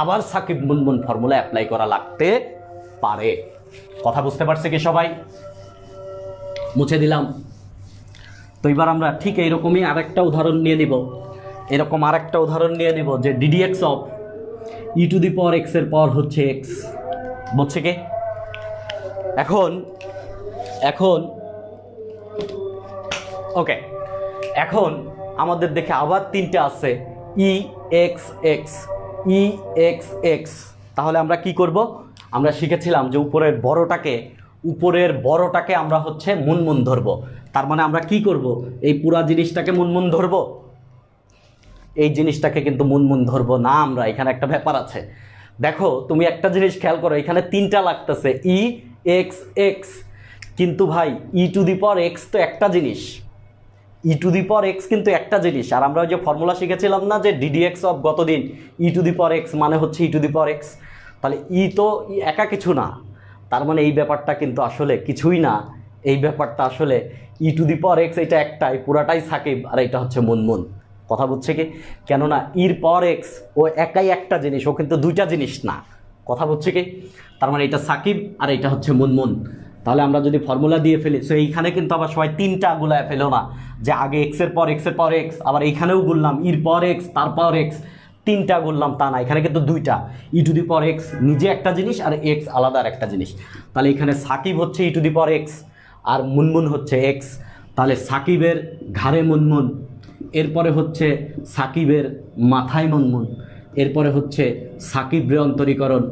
[SPEAKER 1] আবার সাকিব মুনমুন ফর্মুলা অ্যাপ্লাই করা লাগতে পারে। কথা বুঝতে পারছে কি সবাই? মুছে দিলাম। তো এবার আমরা ঠিক এইরকমই আরেকটা উদাহরণ নিয়ে নিব, এরকম আরেকটা উদাহরণ নিয়ে নিব যে ddx of E to the power x এর পাওয়ার হচ্ছে এক্স। বুঝছে কি? এখন ওকে, এখন আমাদের দেখে আবার 3টে আছে ই এক্স এক্স, ই এক্স এক্স। তাহলে আমরা কি করব? আমরা শিখেছিলাম যে উপরের বড়টাকে আমরা হচ্ছে মুনমুন ধরব। তার মানে আমরা কি করব? এই পুরা জিনিসটাকে মুনমুন ধরব, এই জিনিসটাকে কিন্তু মুনমুন ধরব না আমরা। এখানে একটা ব্যাপার আছে, দেখো তুমি একটা জিনিস খেয়াল করো, এখানে 3টা লাগতেছে ই এক্স এক্স, কিন্তু ভাই ই টু দি পাওয়ার এক্স তো একটা জিনিস, ই টু দি পাওয়ার এক্স কিন্তু একটা জিনিস। আর আমরা ওই যে ফর্মুলা শিখেছিলাম না যে ডিডিএক্স অফ গতদিন, ই টু দি পাওয়ার এক্স মানে হচ্ছে e to the power x. তাহলে ই তো একা কিছু না, তার মানে এই ব্যাপারটা কিন্তু আসলে কিছুই না। এই ব্যাপারটা আসলে ই টু দি পাওয়ার এক্স, এটা একটাই, পুরাটাই সাকিব, আর এটা হচ্ছে মুনমুন। কথা বুঝছে কি? কেননা ইর পাওয়ার এক্স ও একাই একটা জিনিস, ও কিন্তু দুইটা জিনিস না। কথা বুঝছে কি? তার মানে এটা সাকিব আর এটা হচ্ছে মুনমুন। তাহলে আমরা যদি ফর্মুলা দিয়ে ফেলি, সো এইখানে কিন্তু আবার সবাই তিনটা গুলায় ফেলো না, যে আগে এক্সের পর এক্স, আবার এইখানেও গুললাম ইর পর এক্স তারপর এক্স, তিনটা গুললাম তা না, এখানে কিন্তু দুইটা, ই টু দি পাওয়ার এক্স নিজে একটা জিনিস আর এক্স আলাদা আর একটা জিনিস। তাহলে এখানে সাকিব হচ্ছে e to the power x আর মুনমুন হচ্ছে এক্স, তাহলে সাকিবের ঘাড়ে মুনমুন, এরপরে হচ্ছে সাকিবের মাথায় মুনমুন, এরপরে হচ্ছে সাকিবের অন্তরীকরণ,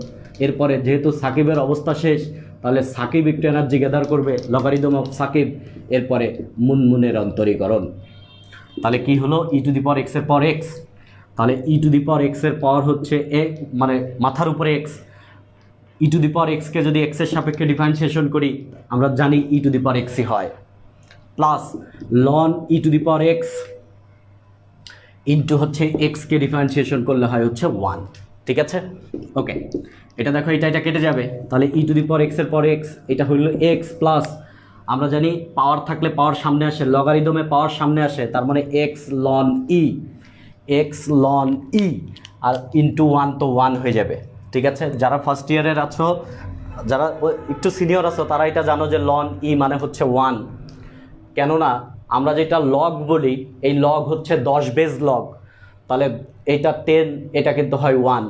[SPEAKER 1] এরপরে যেহেতু সাকিবের অবস্থা শেষ তাহলে সাকিব একটু এনার্জি গ্যাদার করবে, লগারিদম অফ সাকিব, এরপরে মুনমুনের অন্তরীকরণ। তাহলে কি হলো, ই টু দি পাওয়ার এক্সের পর এক্স, তাহলে ই টু দি পাওয়ার এক্সের পাওয়ার হচ্ছে মানে মাথার উপরে x, e to the power এক্সকে যদি এক্সের সাপেক্ষে ডিফারেন্সিয়েশন করি আমরা জানি ই টু দি পাওয়ার এক্সই হয়, plus loan E to the power x into হচ্ছে এক্সকে ডিফারেন্সিয়েশন করলে হয় হচ্ছে 1, ঠিক আছে। ওকে, এটা দেখো এটা কেটে যাবে, তাহলে ই টু দি পাওয়ার এক্সের পর এক্স, এটা হইল এক্স প্লাস, আমরা জানি পাওয়ার থাকলে পাওয়ার সামনে আসে, লগারিদমে পাওয়ার সামনে আসে, তার মানে এক্স লন ই আর ইন্টু 1 তো 1 হয়ে যাবে, ঠিক আছে। যারা ফার্স্ট ইয়ারের আছো, যারা একটু সিনিয়র আছো তারা এটা জানো যে লন ই মানে হচ্ছে 1, কেননা আমরা যেটা লগ বলি এই লগ হচ্ছে 10 বেজ লগ, তাহলে এটা 10, এটা কিন্তু হয় 1,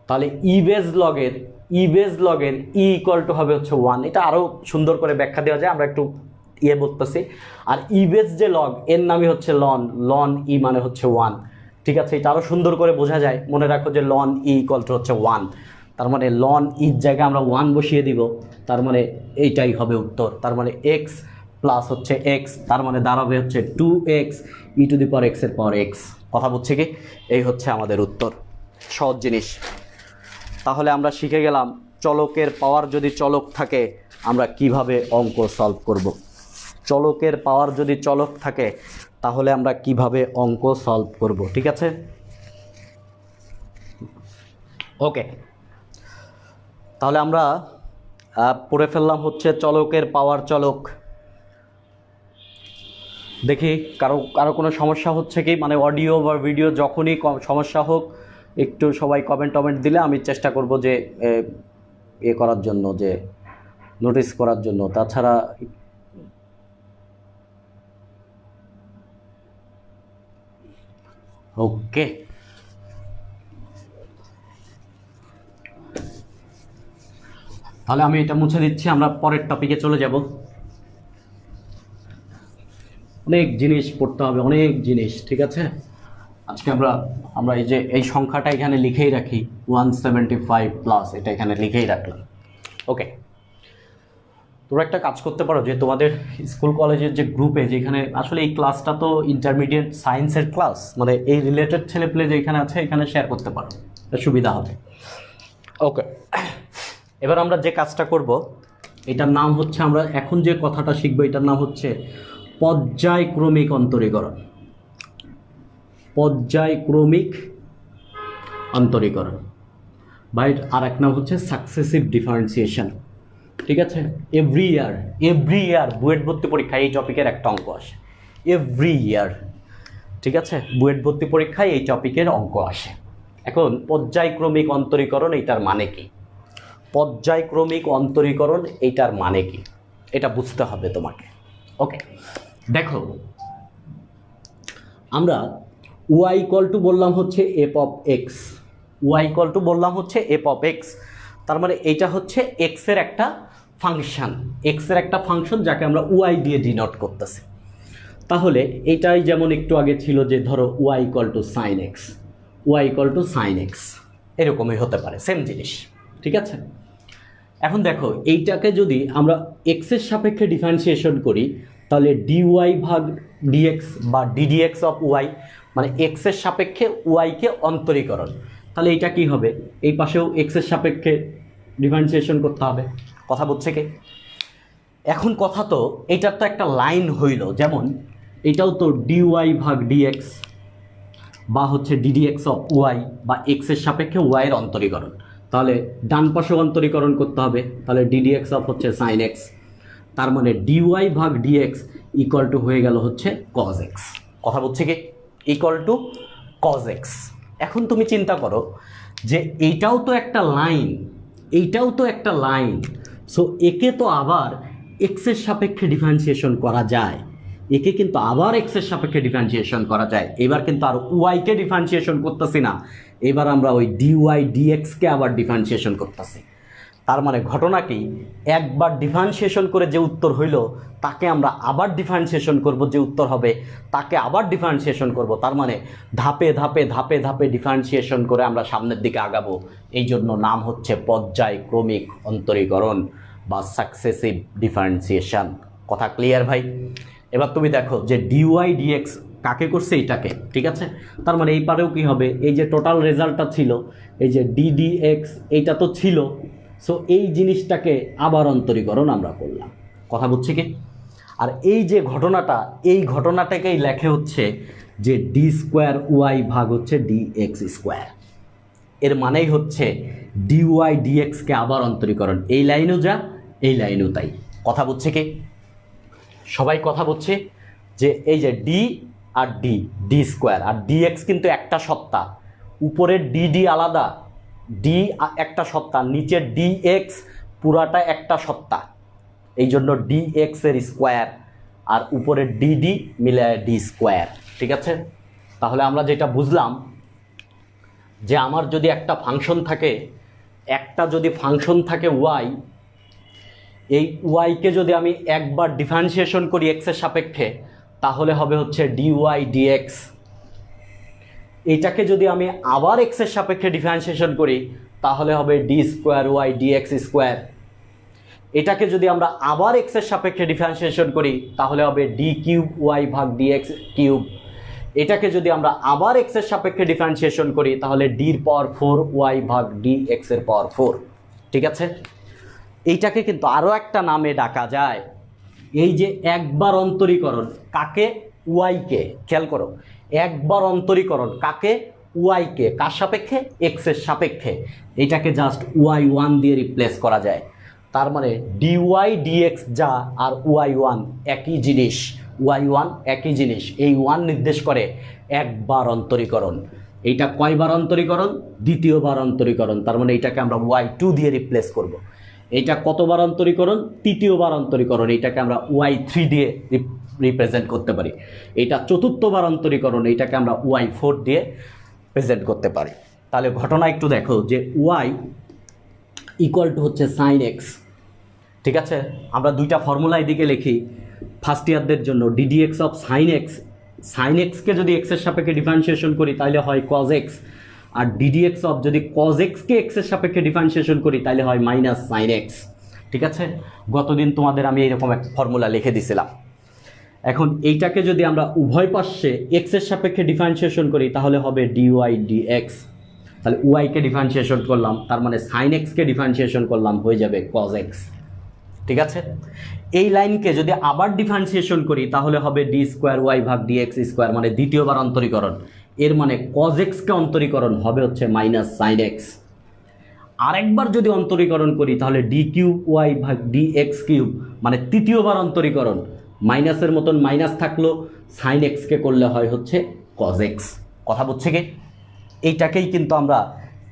[SPEAKER 1] তাহলে ই বেজ লগের ই ইকুয়াল টু হবে হচ্ছে 1। এটা আরও সুন্দর করে ব্যাখ্যা দেওয়া যায়, আমরা একটু বলতেছি। আর ই বেজ যে লগ এর নামই হচ্ছে লন ই মানে হচ্ছে 1, ঠিক আছে। এটা আরও সুন্দর করে বোঝা যায়, মনে রাখো যে লন ই ইকুয়াল টু হচ্ছে 1, তার মানে লন ইর জায়গায় আমরা 1 বসিয়ে দিব, তার মানে এইটাই হবে উত্তর। তার মানে এক্স প্লাস হচ্ছে এক্স, তার মানে দাঁড়াবে হচ্ছে 2x ই টু দি পাওয়ার এক্সের পাওয়ার এক্স। কথা বুঝছে কি? এই হচ্ছে আমাদের উত্তর, সহজ জিনিস। তাহলে আমরা শিখে গেলাম চলকের পাওয়ার যদি চলক থাকে আমরা কিভাবে অঙ্ক সলভ করব। চলকের পাওয়ার যদি চলক থাকে তাহলে আমরা কিভাবে অঙ্ক সলভ করব, ঠিক আছে। ওকে, তাহলে আমরা পড়ে ফেললাম হচ্ছে চলকের পাওয়ার চলক। দেখি কারো কোনো সমস্যা হচ্ছে কি, মানে অডিও বা ভিডিও যখনই সমস্যা হোক একটু সবাই কমেন্ট দিলে আমি চেষ্টা করব যে করার জন্য, যে নোটিস করার জন্য। তাছাড়া ওকে, তাহলে আমি এটা মুছে দিচ্ছি, আমরা পরের টপিকে চলে যাব। অনেক জিনিস পড়তে হবে, অনেক জিনিস, ঠিক আছে। আজকে আমরা এই সংখ্যাটা এখানে লিখেই রাখি 175 প্লাস, এটা এখানে লিখেই রাখলাম। ওকে, তোমরা একটা কাজ করতে পারো যে তোমাদের স্কুল কলেজের যে গ্রুপে, যেখানে আসলে এই ক্লাসটা তো ইন্টারমিডিয়েট সায়েন্সের ক্লাস, মানে এই রিলেটেড ছেলেপেলে যেখানে আছে এখানে শেয়ার করতে পারো, সুবিধা হবে। ওকে, এবার আমরা যে কাজটা করব এটার নাম হচ্ছে, আমরা এখন যে কথাটা শিখবো এটার নাম হচ্ছে পর্যায়ক্রমিক অন্তরীকরণ। পর্যায়ক্রমিক অন্তরীকরণ বা আর এক নাম হচ্ছে সাকসেসিভ ডিফারেন্সিয়েশন, ঠিক আছে। এভরি ইয়ার বুয়েট ভর্তি পরীক্ষায় এই টপিকের একটা অঙ্ক আসে, এভরি ইয়ার, ঠিক আছে। বুয়েট ভর্তি পরীক্ষায় এই টপিকের অঙ্ক আসে। এখন পর্যায়ক্রমিক অন্তরীকরণ এইটার মানে কি, পর্যায়ক্রমিক অন্তরীকরণ এইটার মানে কি এটা বুঝতে হবে তোমাকে। ওকে, দেখো আমরা y ইকুয়াল টু বললাম হচ্ছে F of x, y equal two বললাম হচ্ছে এফ অফ এক্স, তার মানে এইটা হচ্ছে এক্সের একটা ফাংশন, যাকে আমরা y দিয়ে ডিনোট করতেছি। তাহলে এটাই যেমন একটু আগে ছিল যে ধরো y equal to sine x, এরকমই হতে পারে, সেম জিনিস, ঠিক আছে। এখন দেখো এইটাকে যদি আমরা এক্সের সাপেক্ষে ডিফারেন্সিয়েশন করি তাহলে ডিওয়াই ভাগ ডিএক্স বা ডিডিএক্স অফ ওয়াই, মানে এক্সের সাপেক্ষে ওয়াইকে অন্তরীকরণ, তাহলে এইটা কি হবে, এই পাশেও এক্সের সাপেক্ষে ডিফারেন্সিয়েশন করতে হবে। কথা বুঝছে কি? এখন কথা তো এইটার তো একটা লাইন হইল, যেমন এটাও তো ডিওয়াই ভাগ ডিএক্স বা হচ্ছে ডিডিএক্স অফ ওয়াই বা এক্সের সাপেক্ষে ওয়াইয়ের অন্তরীকরণ, তাহলে ডান পাশে অন্তরীকরণ করতে হবে, তাহলে ডিডিএক্স অফ হচ্ছে সাইন এক্স, তার মানে ডিওয়াই ভাগ ডিএক্স ইকুয়াল টু হয়ে গেল হচ্ছে কজ এক্স। কথা বুঝছে কি? Equal to cos x. এখন তুমি চিন্তা করো যে এইটাও তো একটা লাইন, সো একে তো আবার এক্সের সাপেক্ষে ডিফারেন্সিয়েশন করা যায়, একে কিন্তু আবার এক্সের সাপেক্ষে ডিফারেন্সিয়েশন করা যায়। এবার কিন্তু আর ওয়াইকে ডিফারেন্সিয়েশন করতেছি না, এবার আমরা ওই ডিওয়াই ডিএক্সকে আবার ডিফারেন্সিয়েশন করতেছি। তার মানে ঘটনা কি, একবার ডিফারেন্সিয়েশন করে যে উত্তর হইল তাকে আমরা আবার ডিফারেন্সিয়েশন করব, যে উত্তর হবে তাকে আবার ডিফারেন্সিয়েশন করব। তার মানে ধাপে ধাপে ধাপে ধাপে ডিফারেন্সিয়েশন করে আমরা সামনের দিকে আগাবো। এই জন্য নাম হচ্ছে পর্যায়ক্রমিক অন্তরীকরণ বা সাকসেসিভ ডিফারেন্সিয়েশন। কথা ক্লিয়ার ভাই? এবার তুমি দেখো যে ডিওয়াই ডিএক্স কাকে করছে, এইটাকে, ঠিক আছে। তার মানে এই পারেও কি হবে, এই যে টোটাল রেজাল্টটা ছিল, এই যে ডিডিএক্স এইটা তো ছিল, সো এই জিনিসটাকে আবার অন্তরীকরণ আমরা করলাম। কথা বুঝছি কি? আর এই যে ঘটনাটা, এই ঘটনাটাকেই লেখে হচ্ছে যে ডি স্কোয়ার ওয়াই ভাগ হচ্ছে ডিএক্স স্কোয়ার। এর মানেই হচ্ছে ডিওয়াই ডিএক্সকে আবার অন্তরীকরণ। এই লাইনও যা, এই লাইনও তাই। কথা বুঝছে কি? সবাই কথা বুঝছে যে এই যে ডি আর ডি, ডি স্কোয়ার আর ডিএক্স কিন্তু একটা সত্তা, উপরের ডিডি আলাদা, ডি একটা সত্তা, নিচের ডিএক্স পুরাটা একটা সত্তা, এই জন্য ডিএক্স এর স্কোয়ার আর উপরের ডিডি মিলে ডি স্কোয়ার। ঠিক আছে? তাহলে আমরা যেটা বুঝলাম যে আমার যদি একটা ফাংশন থাকে, একটা যদি ফাংশন থাকে ওয়াই, এই ওয়াইকে যদি আমি একবার ডিফারেন্সিয়েশন করি এক্সের সাপেক্ষে তাহলে হবে হচ্ছে ডিওয়াই ডিএক্স। এটাকে যদি আমি আবার এক্সের সাপেক্ষে ডিফারেন্সিয়েশন করি তাহলে হবে d square y d x square. এটাকে যদি আমরা আবার এক্সের সাপেক্ষে ডিফারেন্সিয়েশন করি তাহলে হবে ডি কিউব ওয়াই ভাগ ডিএক্স কিউব। এটাকে যদি আমরা আবার এক্সের সাপেক্ষে ডিফারেন্সিয়েশন করি তাহলে ডির পাওয়ার 4 ওয়াই ভাগ ডি এক্সের পাওয়ার 4। ঠিক আছে? এইটাকে কিন্তু আরও একটা নামে ডাকা যায়, এই যে একবার অন্তরীকরণ। কাকে? ওয়াইকে। খেয়াল করো, একবার অন্তরীকরণ কাকে? ওয়াইকে। কার সাপেক্ষে? এক্সের সাপেক্ষে। এটাকে জাস্ট ওয়াই ওয়ান দিয়ে রিপ্লেস করা যায়। তার মানে ডিওয়াই ডিএক্স যা আর ওয়াই ওয়ান একই জিনিস, ওয়াই ওয়ান একই জিনিস। এই ওয়ান নির্দেশ করে একবার অন্তরীকরণ। এইটা কয়বার অন্তরীকরণ? দ্বিতীয়বার অন্তরীকরণ। তার মানে এটাকে আমরা ওয়াই টু দিয়ে রিপ্লেস করব। এইটা কতবার অন্তরীকরণ? তৃতীয়বার অন্তরীকরণ। এইটাকে আমরা ওয়াই থ্রি দিয়ে রিপ্রেজেন্ট করতে পারি। এটা চতুর্থবার অন্তরীকরণ, এইটাকে আমরা ওয়াই ফোর দিয়ে প্রেজেন্ট করতে পারি। তাহলে ঘটনা একটু দেখো যে ওয়াই ইকুয়াল টু হচ্ছে সাইন এক্স। ঠিক আছে? আমরা দুইটা ফর্মুলা এদিকে লিখি ফার্স্ট ইয়ারদের জন্য। D d x of sine x, sine এক্সকে যদি এক্সের সাপেক্ষে ডিফারেন্সিয়েশন করি তাহলে হয় কজ এক্স, আর ডিডিএক্স অফ যদি কজ এক্সকে এক্সের সাপেক্ষে ডিফারেন্সিয়েশন করি তাহলে হয় মাইনাস সাইন এক্স। ঠিক আছে? গতদিন তোমাদের আমি এইরকম এক ফর্মুলা লিখে দিছিলাম। এখন এইটাকে যদি আমরা উভয় পাশে এক্সের সাপেক্ষে ডিফারেন্সিয়েশন করি তাহলে হবে ডিওয়াই ডিএক্স। তাহলে ওয়াইকে ডিফারেন্সিয়েশন করলাম, তার মানে সাইন এক্সকে ডিফারেন্সিয়েশন করলাম, হয়ে যাবে কজ এক্স। ঠিক আছে? এই লাইনকে যদি আবার ডিফারেন্সিয়েশন করি তাহলে হবে ডি স্কোয়ার ওয়াই ভাগ ডিএক্স স্কোয়ার, মানে দ্বিতীয়বার অন্তরীকরণ। এর মানে কজ এক্সকে অন্তরীকরণ হবে হচ্ছে মাইনাস সাইন এক্স। আরেকবার যদি অন্তরীকরণ করি তাহলে ডি কিউব ওয়াই ভাগ ডি এক্স কিউব, মানে তৃতীয়বার অন্তরীকরণ। মাইনাসের মতন মাইনাস থাকলো, সাইন এক্সকে করলে হয় হচ্ছে কজ এক্স। কথা বুঝছে কি? এইটাকেই কিন্তু আমরা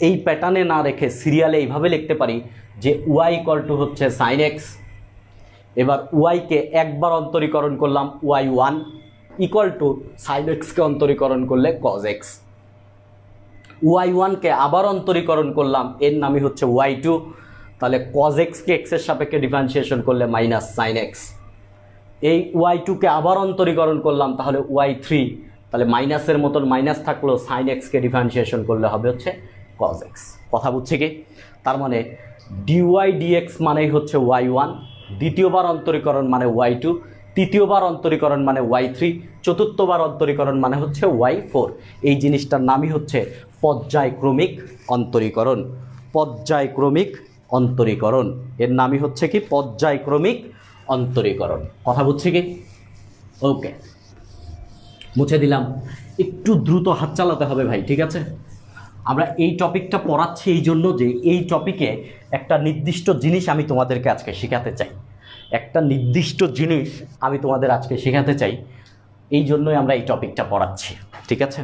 [SPEAKER 1] এই প্যাটার্নে না রেখে সিরিয়ালে এইভাবে লিখতে পারি যে ওয়াই ইকুয়াল টু হচ্ছে সাইন এক্স। এবার ওয়াইকে একবার অন্তরীকরণ করলাম y one equal to sine এক্সকে অন্তরীকরণ করলে কজ এক্স। ওয়াই ওয়ানকে আবার অন্তরীকরণ করলাম, এর নামই হচ্ছে ওয়াই টু। তাহলে কজ এক্সকে এক্সের সাপেক্ষে ডিফারেন্সিয়েশন করলে মাইনাস সাইন এক্স। এই ওয়াই টুকে আবার অন্তরীকরণ করলাম তাহলে ওয়াই থ্রি, তাহলে মাইনাসের মতন মাইনাস থাকলো, সাইন এক্সকে ডিফারেন্সিয়েশন করলে হবে হচ্ছে কজ এক্স। কথা বুঝছে কি? তার মানে ডিওয়াই ডিএক্স মানেই হচ্ছে ওয়াই ওয়ান, দ্বিতীয়বার অন্তরীকরণ মানে ওয়াই টু, তৃতীয়বার অন্তরীকরণ মানে ওয়াই থ্রি, চতুর্থবার অন্তরীকরণ মানে হচ্ছে ওয়াই ফোর। এই জিনিসটার নামই হচ্ছে পর্যায়ক্রমিক অন্তরীকরণ। পর্যায়ক্রমিক অন্তরীকরণ, এর নামই হচ্ছে কি? পর্যায়ক্রমিক অন্তরীকরণ। কথা বুঝছি কি? ওকে, মুছে দিলাম। একটু দ্রুত হাত চালাতে হবে ভাই, ঠিক আছে? আমরা এই টপিকটা পড়াচ্ছি এই জন্য যে এই টপিকে একটা নির্দিষ্ট জিনিস আমি তোমাদেরকে আজকে শেখাতে চাই। একটা নির্দিষ্ট জিনিস আমি তোমাদের আজকে শেখাতে চাই, এই জন্যই আমরা এই টপিকটা পড়াচ্ছি। ঠিক আছে?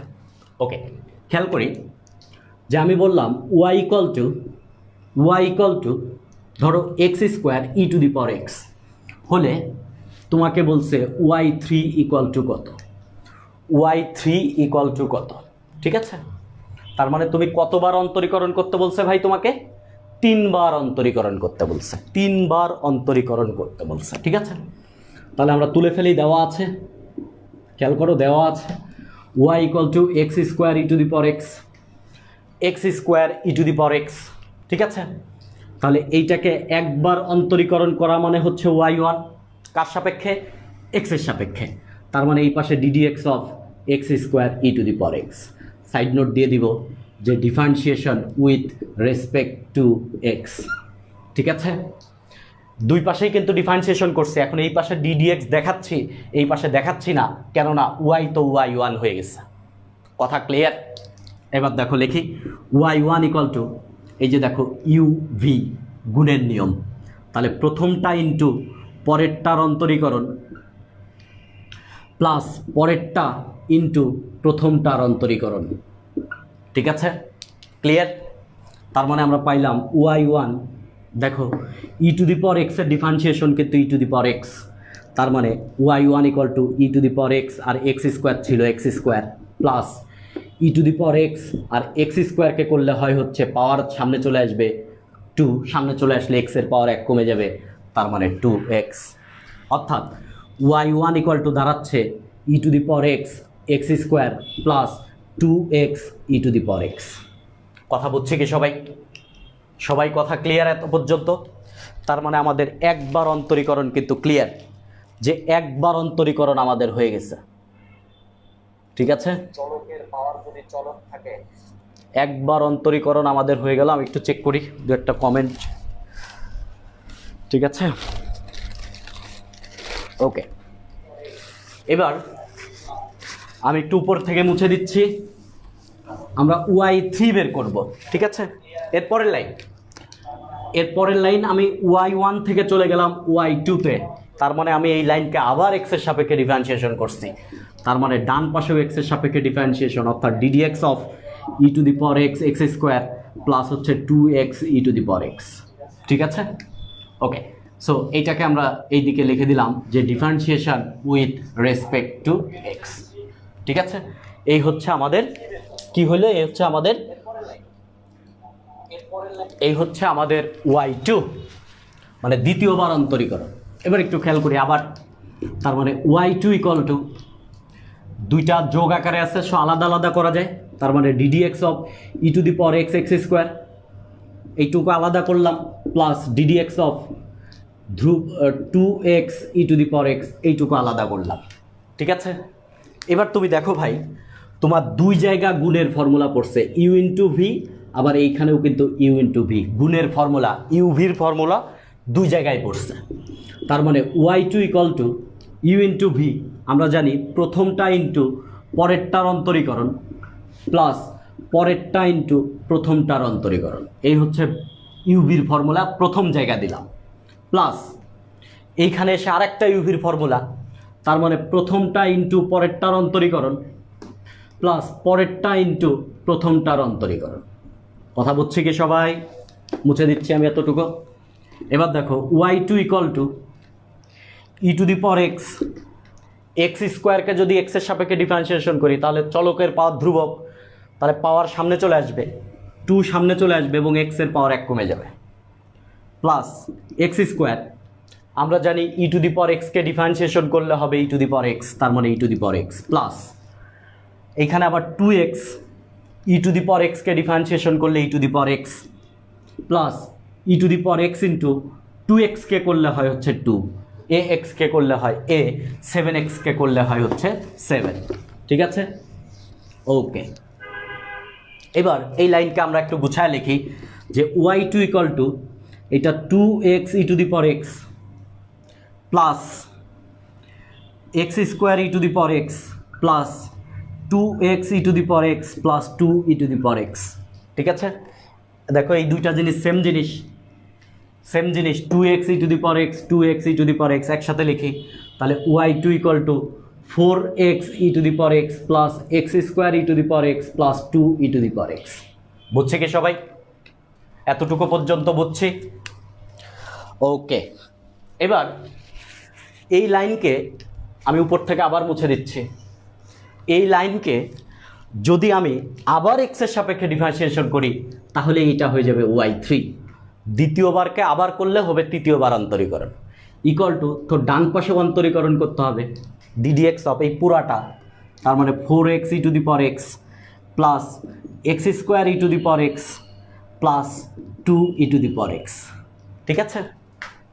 [SPEAKER 1] ওকে, খেয়াল করি যে আমি বললাম ওয়াই ইকুয়াল টু ধরো x square e to the power x হলে তোমাকে বলছে ওয়াই থ্রি ইকুয়াল টু কত, ওয়াই থ্রি ইকুয়াল টু কত, ঠিক আছে। তার মানে তুমি কতবার অন্তরীকরণ করতে বলছে ভাই, তোমাকে 3 বার অন্তরীকরণ করতে বলছে, 3 বার অন্তরীকরণ করতে বলছে, ঠিক আছে। তাহলে আমরা তুলে ফেলি, দেওয়া আছে, খেয়াল করো দেওয়া আছে y equal to x square e to the power x, x square e to the power x, ঠিক আছে। তাহলে এইটাকে একবার অন্তরীকরণ করা মানে হচ্ছে ওয়াই ওয়ান, কার সাপেক্ষে, এক্সের সাপেক্ষে। তার মানে এই পাশে DD x of x square e to the power x. Side note দিয়ে দিব যে differentiation with respect to x, ঠিক আছে। দুই পাশেই কিন্তু ডিফারেন্সিয়েশন করছে, এখন এই পাশে ডিডিএক্স দেখাচ্ছি, এই পাশে দেখাচ্ছি না, কেননা ওয়াই তো ওয়াই ওয়ান হয়ে গেছে। কথা ক্লিয়ার? এবার দেখো লিখি ওয়াই ওয়ান ইকুয়াল টু, এই যে দেখো ইউ ভি গুণের নিয়ম, তাহলে প্রথমটা ইন্টু পরেরটার অন্তরীকরণ প্লাস পরেরটা ইন্টু প্রথমটার অন্তরীকরণ, ঠিক আছে, ক্লিয়ার। তার মানে আমরা পাইলাম ওয়াই ওয়ান, দেখো ই টু দি পাওয়ার এক্সের ডিফারেন্সিয়েশন কিন্তু ই টু দি পাওয়ার এক্স, তার মানে y one equal to e to the power x, আর এক্স স্কোয়ার ছিল x square, plus e to the power x আর এক্স স্কোয়ারকে করলে হয় হচ্ছে পাওয়ার সামনে চলে আসবে 2, সামনে চলে আসলে এক্সের পাওয়ার 1 কমে যাবে, তার মানে 2x, অর্থাৎ ওয়াই ওয়ান ইকুয়াল টু দাঁড়াচ্ছে e to the power x x square plus 2x e to the power x. কথা বুঝছে কি সবাই? সবাই কথা ক্লিয়ার এত পর্যন্ত? তার মানে আমাদের একবার অন্তরীকরণ কিন্তু ক্লিয়ার, যে একবার অন্তরীকরণ আমাদের হয়ে গেছে, ঠিক আছে। চলকের পাওয়ার যদি চলক থাকে, একবার অন্তরীকরণ আমাদের হয়ে গেল। আমি একটু চেক করি দু একটা কমেন্ট, ঠিক আছে, ওকে। এবার আমি একটু উপর থেকে মুছে দিচ্ছি, আমরা ওয়াই থ্রি বের করব, ঠিক আছে। এরপরের লাইন আমি ওয়াই ওয়ান থেকে চলে গেলাম ওয়াই টুতে, তার মানে আমি এই লাইনকে আবার এক্সের সাপেক্ষে ডিফারেন্সিয়েশন করছি, তার মানে ডান পাশেও এক্সের সাপেক্ষে ডিফারেন্সিয়েশন, অর্থাৎ DD x of E to the power x x square plus হচ্ছে 2x e to the power x, ঠিক আছে, ওকে। সো এইটাকে আমরা এই দিকে লিখে দিলাম যে differentiation with respect to x, ঠিক আছে। এই হচ্ছে আমাদের কি হলো, এই হচ্ছে আমাদের y2, মানে দ্বিতীয়বার অন্তরীকরণ। এবার একটু খেয়াল করি আবার, তার মানে y2 ইকুয়াল টু, দুইটা যোগ আকারে আছে, সো আলাদা আলাদা করা যায়, তার মানে ddx of E to the power x x square, এইটুকু আলাদা করলাম, plus ddx of 2x e to the power x, এইটুকু আলাদা করলাম, ঠিক আছে। এবার তুমি দেখো ভাই, তোমার দুই জায়গা গুণের ফর্মুলা পড়ছে, ইউ ইন্টু ভি, আবার এইখানেও কিন্তু ইউ ইন্টু ভি, গুণের ফর্মুলা, ইউভির ফর্মুলা দুই জায়গায় পড়ছে। তার মানে y two equal to u into v, আমরা জানি প্রথমটা ইন্টু পরেরটার অন্তরীকরণ প্লাস পরেরটা ইন্টু প্রথমটার অন্তরীকরণ, এই হচ্ছে ইউভির ফর্মুলা, প্রথম জায়গা দিলাম, প্লাস এইখানে এসে আরেকটা ইউভির ফর্মুলা, তার মানে প্রথমটা ইন্টু পরেরটার অন্তরীকরণ প্লাস পরেরটা ইন্টু প্রথমটার অন্তরীকরণ। কথা বুঝছি কি সবাই? মুছে দিচ্ছি আমি এতটুকু। এবার দেখো y two equal to e to the power x, x স্কোয়ারকে যদি এক্সের সাপেক্ষে ডিফারেন্সিয়েশন করি তাহলে চলকের পাওয়ার ধ্রুবক, তাহলে পাওয়ার সামনে চলে আসবে, 2 সামনে চলে আসবে এবং এক্সের পাওয়ার 1 কমে যাবে, প্লাস এক্স স্কোয়ার, আমরা জানি ই টু দি পাওয়ার এক্সকে ডিফারেন্সিয়েশন করলে হবে ই টু দি পাওয়ার এক্স, তার মানে e to the power x, plus এইখানে আবার 2x e to the power এক্সকে ডিফারেন্সিয়েশন করলে e to the power x, plus e to the power x into 2xকে করলে হয় হচ্ছে 2, ax-কে করলে হয় a, 7x-কে করলে হয় হচ্ছে 7, ঠিক আছে, ওকে। এবার এই লাইনকে আমরা একটু গুছায় লিখি যে ওয়াই টু ইকুয়াল টু, এটা 2x e to the power x plus x square e to the power x plus 2x e to the power x plus 2 e to the power x, ঠিক আছে। দেখো এই দুইটা জিনিস সেম জিনিস, 2x e to the power x 2x e to the power x একসাথে লিখি, তাহলে y two equal to 4x e to the power x plus x square e to the power x plus 2 e to the power x. বুঝছে কি সবাই? এতটুকু পর্যন্ত বুঝছি? ওকে, এবার এই লাইনকে আমি উপর থেকে আবার মুছে দিচ্ছি। এই লাইনকে যদি আমি আবার এক্সের সাপেক্ষে ডিফারেন্সিয়েশন করি তাহলে এটা হয়ে যাবে y3। দ্বিতীয়বারকে আবার করলে হবে তৃতীয়বার অন্তরীকরণ, ইকুয়াল টু, তো ডান পাশে অন্তরীকরণ করতে হবে ddx অফ এই পুরাটা, তার মানে 4x e two the power x plus x square e to the power x plus 2 e to the power x। ঠিক আছে,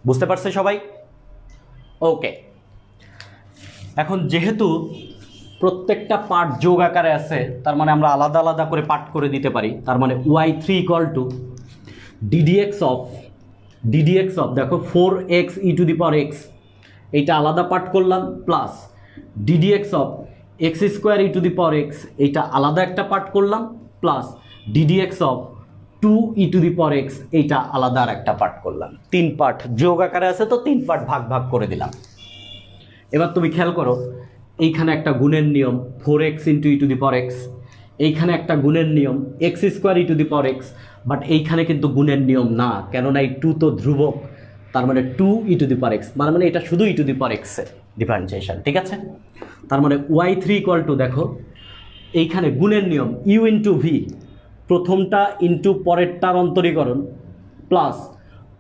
[SPEAKER 1] বুঝতে পারছে সবাই? ওকে, এখন যেহেতু প্রত্যেকটা পার্ট যোগ আকারে আছে, তার মানে আমরা আলাদা আলাদা করে পার্ট করে দিতে পারি। তার মানে y3 equal two ddx of দেখো 4x e to the power x, এইটা আলাদা পার্ট করলাম, plus ddx of x square e to the power x, এইটা আলাদা একটা পার্ট করলাম, plus ddx of 2 e to the power x, এইটা আলাদা আর একটা পার্ট করলাম। 3 পার্ট যোগ আকারে আছে, তো 3 পার্ট ভাগ ভাগ করে দিলাম। এবার তুমি খেয়াল করো, এইখানে একটা গুণের নিয়ম 4x into E to the power x, এইখানে একটা গুণের নিয়ম x square e to the power x, but এইখানে কিন্তু গুণের নিয়ম না, কেননা এই 2 তো ধ্রুবক, তার মানে 2 e to the power x, মানে এটা শুধু ই টু দি পাওয়ার x এর ডিফারেন্সিয়েশন। ঠিক আছে, তার মানে y3 ইকুয়াল টু, দেখো এইখানে গুণের নিয়ম u ইন্টু ভি, প্রথমটা ইন্টু পরেরটার অন্তরীকরণ, প্লাস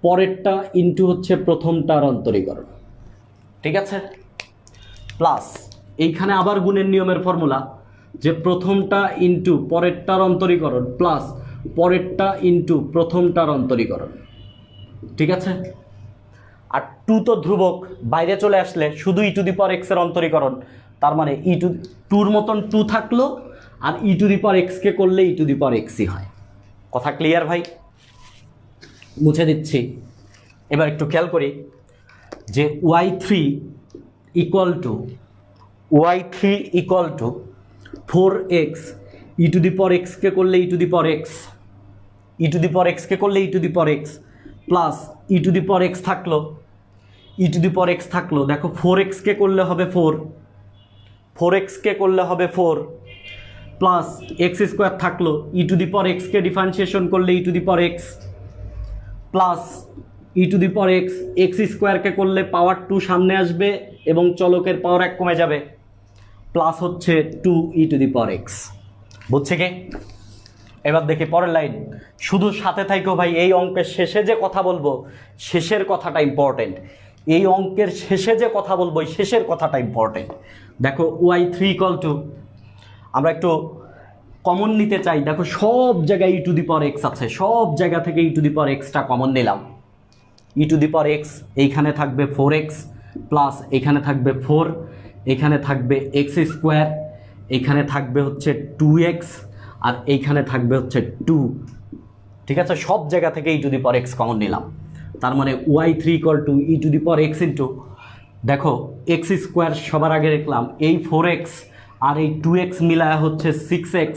[SPEAKER 1] পরেরটা ইন্টু হচ্ছে প্রথমটার অন্তরীকরণ। ঠিক আছে, প্লাস এইখানে আবার গুণের নিয়মের ফর্মুলা, যে প্রথমটা ইন্টু পরেরটার অন্তরীকরণ প্লাস পরেরটা ইন্টু প্রথমটার অন্তরীকরণ। ঠিক আছে, আর 2 তো ধ্রুবক, বাইরে চলে আসলে শুধু ই টু দি পাওয়ার x এর অন্তরীকরণ, তার মানে ই টু 2-র মতন 2 থাকলো, আর ই টু দি পাওয়ার x কে করলে ই টু দি পাওয়ার x-ই হয়। কথা ক্লিয়ার ভাই? মুছে দিচ্ছি। এবার একটু খেয়াল করি যে y3 equal to 4x e to the power x কে করলে e to the power x, e to the power x কে করলে e to the power x, plus e to the power x থাকলো, e to the power x থাকলো, দেখো 4x কে করলে হবে 4x কে করলে হবে 4, প্লাস x স্কোয়ার থাকলো, e to the power x কে ডিফারেন্সিয়েশন করলে e to the power x, plus e to the power x স্কোয়ারকে করলে পাওয়ার 2 সামনে আসবে এবং চলকের পাওয়ার 1 কমে যাবে, প্লাস হচ্ছে 2 e to the power x। বুঝছে কি? এবার দেখি পরের লাইন, শুধু সাথে থাকো ভাই, এই অঙ্কের শেষে যে কথা বলবো শেষের কথাটা ইম্পর্টেন্ট, এই অঙ্কের শেষে যে কথা বলবো শেষের কথাটা ইম্পর্টেন্ট। দেখো y3 ইকুয়াল টু, আমরা একটু কমন নিতে চাই, দেখো সব জায়গায় ই টু দি পাওয়ার x আছে, সব জায়গা থেকে e to the power xটা common নিলাম। ই টু দি পাওয়ার x, এইখানে থাকবে 4x, প্লাস এখানে থাকবে 4, এখানে থাকবে x স্কোয়ার, এখানে থাকবে হচ্ছে 2x, আর এইখানে থাকবে হচ্ছে 2। ঠিক আছে, সব জায়গা থেকে e to the power x common নিলাম, তার মানে y3 equal to e to the power x into, দেখো x স্কোয়ার সবার আগে রাখলাম, এই 4x আর এই 2x মিলায় হচ্ছে 6x,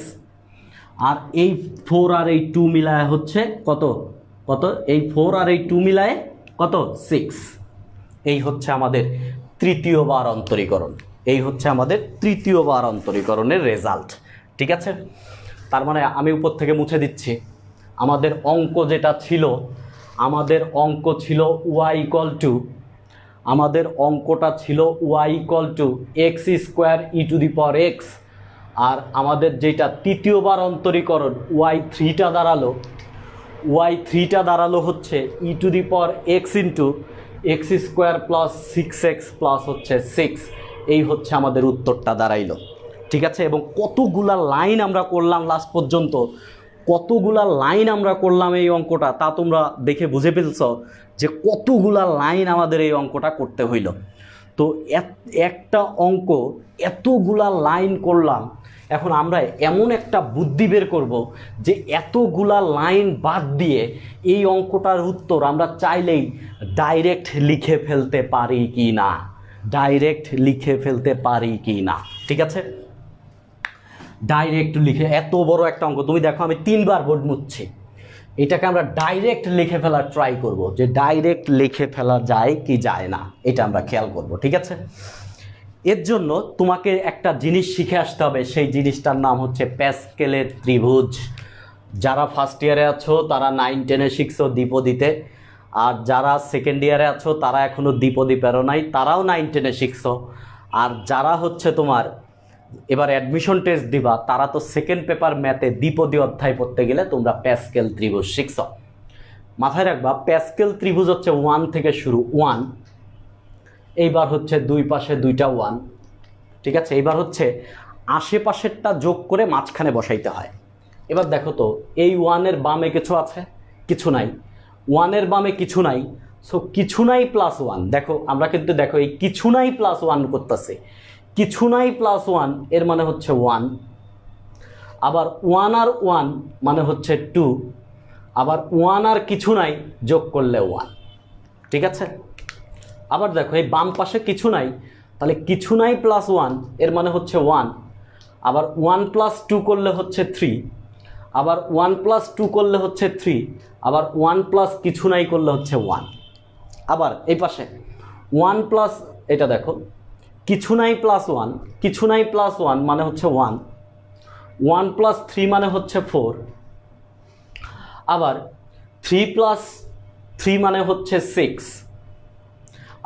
[SPEAKER 1] আর এই 4 আর এই 2 মিলায় হচ্ছে কত, এই 4 আর এই 2 মিলায় কত, 6। এই হচ্ছে আমাদের তৃতীয়বার অন্তরীকরণ, এই হচ্ছে আমাদের তৃতীয়বার অন্তরীকরণের রেজাল্ট। ঠিক আছে, তার মানে আমি উপর থেকে মুছে দিচ্ছি। আমাদের অঙ্ক যেটা ছিল, আমাদের অঙ্ক ছিল y ইকুয়াল টু, আমাদের অঙ্কটা ছিল y equal to x square e to the power x, আর আমাদের যেটা তৃতীয়বার অন্তরীকরণ y3টা দাঁড়ালো হচ্ছে e to the power x into x square plus 6x plus হচ্ছে 6। এই হচ্ছে আমাদের উত্তরটা দাঁড়াইলো। ঠিক আছে, এবং কতগুলা লাইন আমরা করলাম লাস্ট পর্যন্ত, কতগুলা লাইন আমরা করলাম এই অঙ্কটা, তা তোমরা দেখে বুঝে ফেলছ যে কতগুলা লাইন আমাদের এই অঙ্কটা করতে হইল। তো একটা অঙ্ক এতগুলা লাইন করলাম, এখন আমরা এমন একটা বুদ্ধি বের করব যে এতগুলা লাইন বাদ দিয়ে এই অঙ্কটার উত্তর আমরা চাইলেই ডাইরেক্ট লিখে ফেলতে পারি কি না, ঠিক আছে? ডাইরেক্ট লিখে, এত বড় একটা অঙ্ক, তুমি দেখো আমি 3 বার বোর্ড মুছছি, এটাকে আমরা ডাইরেক্ট লিখে ফেলার ট্রাই করব, যে ডাইরেক্ট লিখে ফেলা যায় কি যায় না, এটা আমরা খেয়াল করব। ঠিক আছে, এর জন্য তোমাকে একটা জিনিস শিখে আসতে হবে, সেই জিনিসটার নাম হচ্ছে প্যাসকেলের ত্রিভুজ। যারা ফার্স্ট ইয়ারে আছো তারা 9-10-এ শিখছো দ্বিপদীতে, আর যারা সেকেন্ড ইয়ারে আছো তারা এখনও দ্বিপদী পেরো নাই, তারাও 9-10-এ শিখছো। আর যারা হচ্ছে তোমার এবার অ্যাডমিশন টেস্ট দিবা, তারা তো সেকেন্ড পেপার ম্যাথে দ্বিপদী অধ্যায় পড়তে গেলে তোমরা প্যাসকেল ত্রিভুজ শিখছো। মাথায় রাখবা প্যাসকেল ত্রিভুজ হচ্ছে 1 থেকে শুরু, 1। এইবার হচ্ছে দুই পাশে দুইটা 1, ঠিক আছে। এইবার হচ্ছে আশেপাশেরটা যোগ করে মাঝখানে বসাইতে হয়। এবার দেখো তো এই 1-এর বামে কিছু আছে? কিছু নাই। 1-এর বামে কিছু নাই, সো কিছু নাই প্লাস 1। দেখো আমরা কিন্তু দেখো এই কিছু নাই প্লাস 1 করতেছে। কিছু নাই প্লাস 1 এর মানে হচ্ছে 1, আবার 1 আর 1 মানে হচ্ছে 2, আবার 1 আর কিছু নাই যোগ করলে 1, ঠিক আছে। আবার দেখো এই বাম পাশে কিছু নাই, তাহলে কিছু নাই প্লাস 1 এর মানে হচ্ছে 1, আবার 1 প্লাস 2 করলে হচ্ছে 3, আবার 1 প্লাস 2 করলে হচ্ছে 3, আবার 1 প্লাস কিছু নাই করলে হচ্ছে 1। আবার এই পাশে 1 প্লাস, এটা দেখো কিছু নাই প্লাস 1, কিছু নাই প্লাস 1 মানে হচ্ছে 1, 1 প্লাস 3 মানে হচ্ছে 4, আবার 3 প্লাস 3 মানে হচ্ছে 6,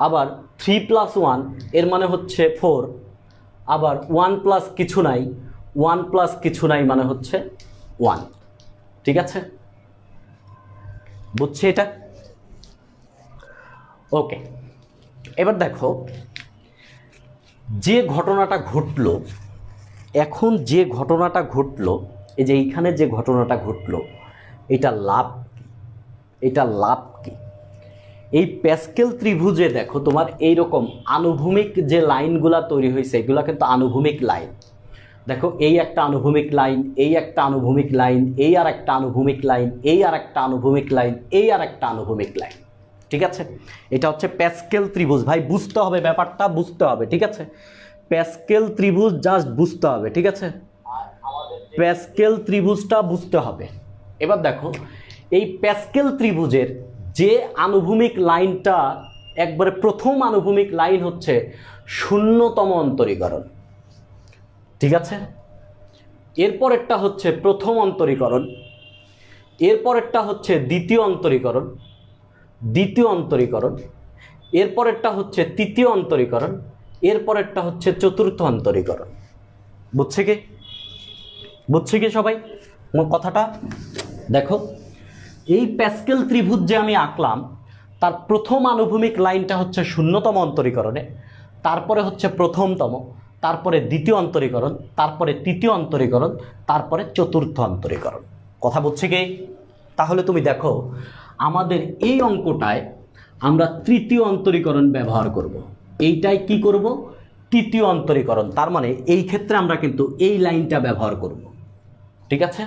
[SPEAKER 1] আবার 3 প্লাস 1 এর মানে হচ্ছে 4, আবার 1 প্লাস কিছু নাই, 1 প্লাস কিছু নাই মানে হচ্ছে 1, ঠিক আছে। বুঝছি এটা? ওকে, এবার দেখো যে ঘটনাটা ঘটলো, এখন যে ঘটনাটা ঘটলো, এই যে এইখানে যে ঘটনাটা ঘটলো, এটা লাভ কি? এটা লাভ কি? এই প্যাসকেল ত্রিভুজে দেখো তোমার এইরকম আনুভূমিক যে লাইনগুলা তৈরি হয়েছে, এগুলা কিন্তু আনুভূমিক লাইন। দেখো এই একটা আনুভূমিক লাইন, এই একটা আনুভূমিক লাইন, এই আর একটা আনুভূমিক লাইন, এই আর একটা আনুভূমিক লাইন, এই আর একটা আনুভূমিক লাইন, ঠিক আছে। এটা হচ্ছে প্যাসকেল ত্রিভুজ। ভাই বুঝতে হবে, ব্যাপারটা বুঝতে হবে, ঠিক আছে। প্যাসকেল ত্রিভুজ জাস্ট বুঝতে হবে, ঠিক আছে। প্যাসকেল ত্রিভুজটা বুঝতে হবে। এবার দেখো এই প্যাসকেল ত্রিভুজের যে আনুভূমিক লাইনটা, একবারে প্রথম আনুভূমিক লাইন হচ্ছে শূন্যতম অন্তরীকরণ, ঠিক আছে। এরপরেরটা হচ্ছে প্রথম অন্তরীকরণ, এরপরেরটা হচ্ছে দ্বিতীয় অন্তরীকরণ, দ্বিতীয় অন্তরীকরণ, এরপরেরটা হচ্ছে তৃতীয় অন্তরীকরণ, এরপরেরটা হচ্ছে চতুর্থ অন্তরীকরণ। বুঝছে কি? বুঝছে কি সবাই কথাটা? দেখো এই প্যাসকেল ত্রিভুজ যে আমি আঁকলাম, তার প্রথম আনুভূমিক লাইনটা হচ্ছে শূন্যতম অন্তরীকরণে, তারপরে হচ্ছে প্রথমতম, তারপরে দ্বিতীয় অন্তরীকরণ, তারপরে তৃতীয় অন্তরীকরণ, তারপরে চতুর্থ অন্তরীকরণ। কথা বুঝছে কি? তাহলে তুমি দেখো আমাদের এই অঙ্কটায় আমরা তৃতীয় অন্তরীকরণ ব্যবহার করব। এইটাই কি করব? তৃতীয় অন্তরীকরণ। তার মানে এই ক্ষেত্রে আমরা কিন্তু এই লাইনটা ব্যবহার করব, ঠিক আছে।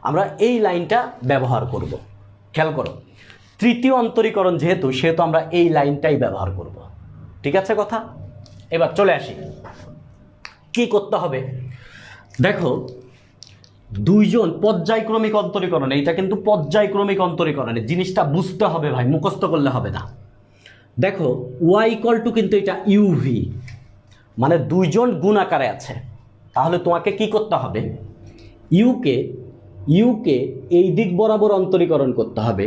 [SPEAKER 1] আমরা এই লাইনটা ব্যবহার করব। খেয়াল করো, তৃতীয় অন্তরীকরণ যেহেতু, সেহেতু আমরা এই লাইনটাই ব্যবহার করব, ঠিক আছে কথা। এবার চলে আসি কি করতে হবে। দেখো দুইজন পর্যায়ক্রমিক অন্তরীকরণ, এইটা কিন্তু পর্যায়ক্রমিক অন্তরীকরণে জিনিসটা বুঝতে হবে ভাই, মুখস্থ করলে হবে না। দেখো y = কিন্তু এটা ইউভি, মানে দুইজন গুণ আকারে আছে। তাহলে তোমাকে কি করতে হবে? ইউকে এই দিক বরাবর অন্তরীকরণ করতে হবে,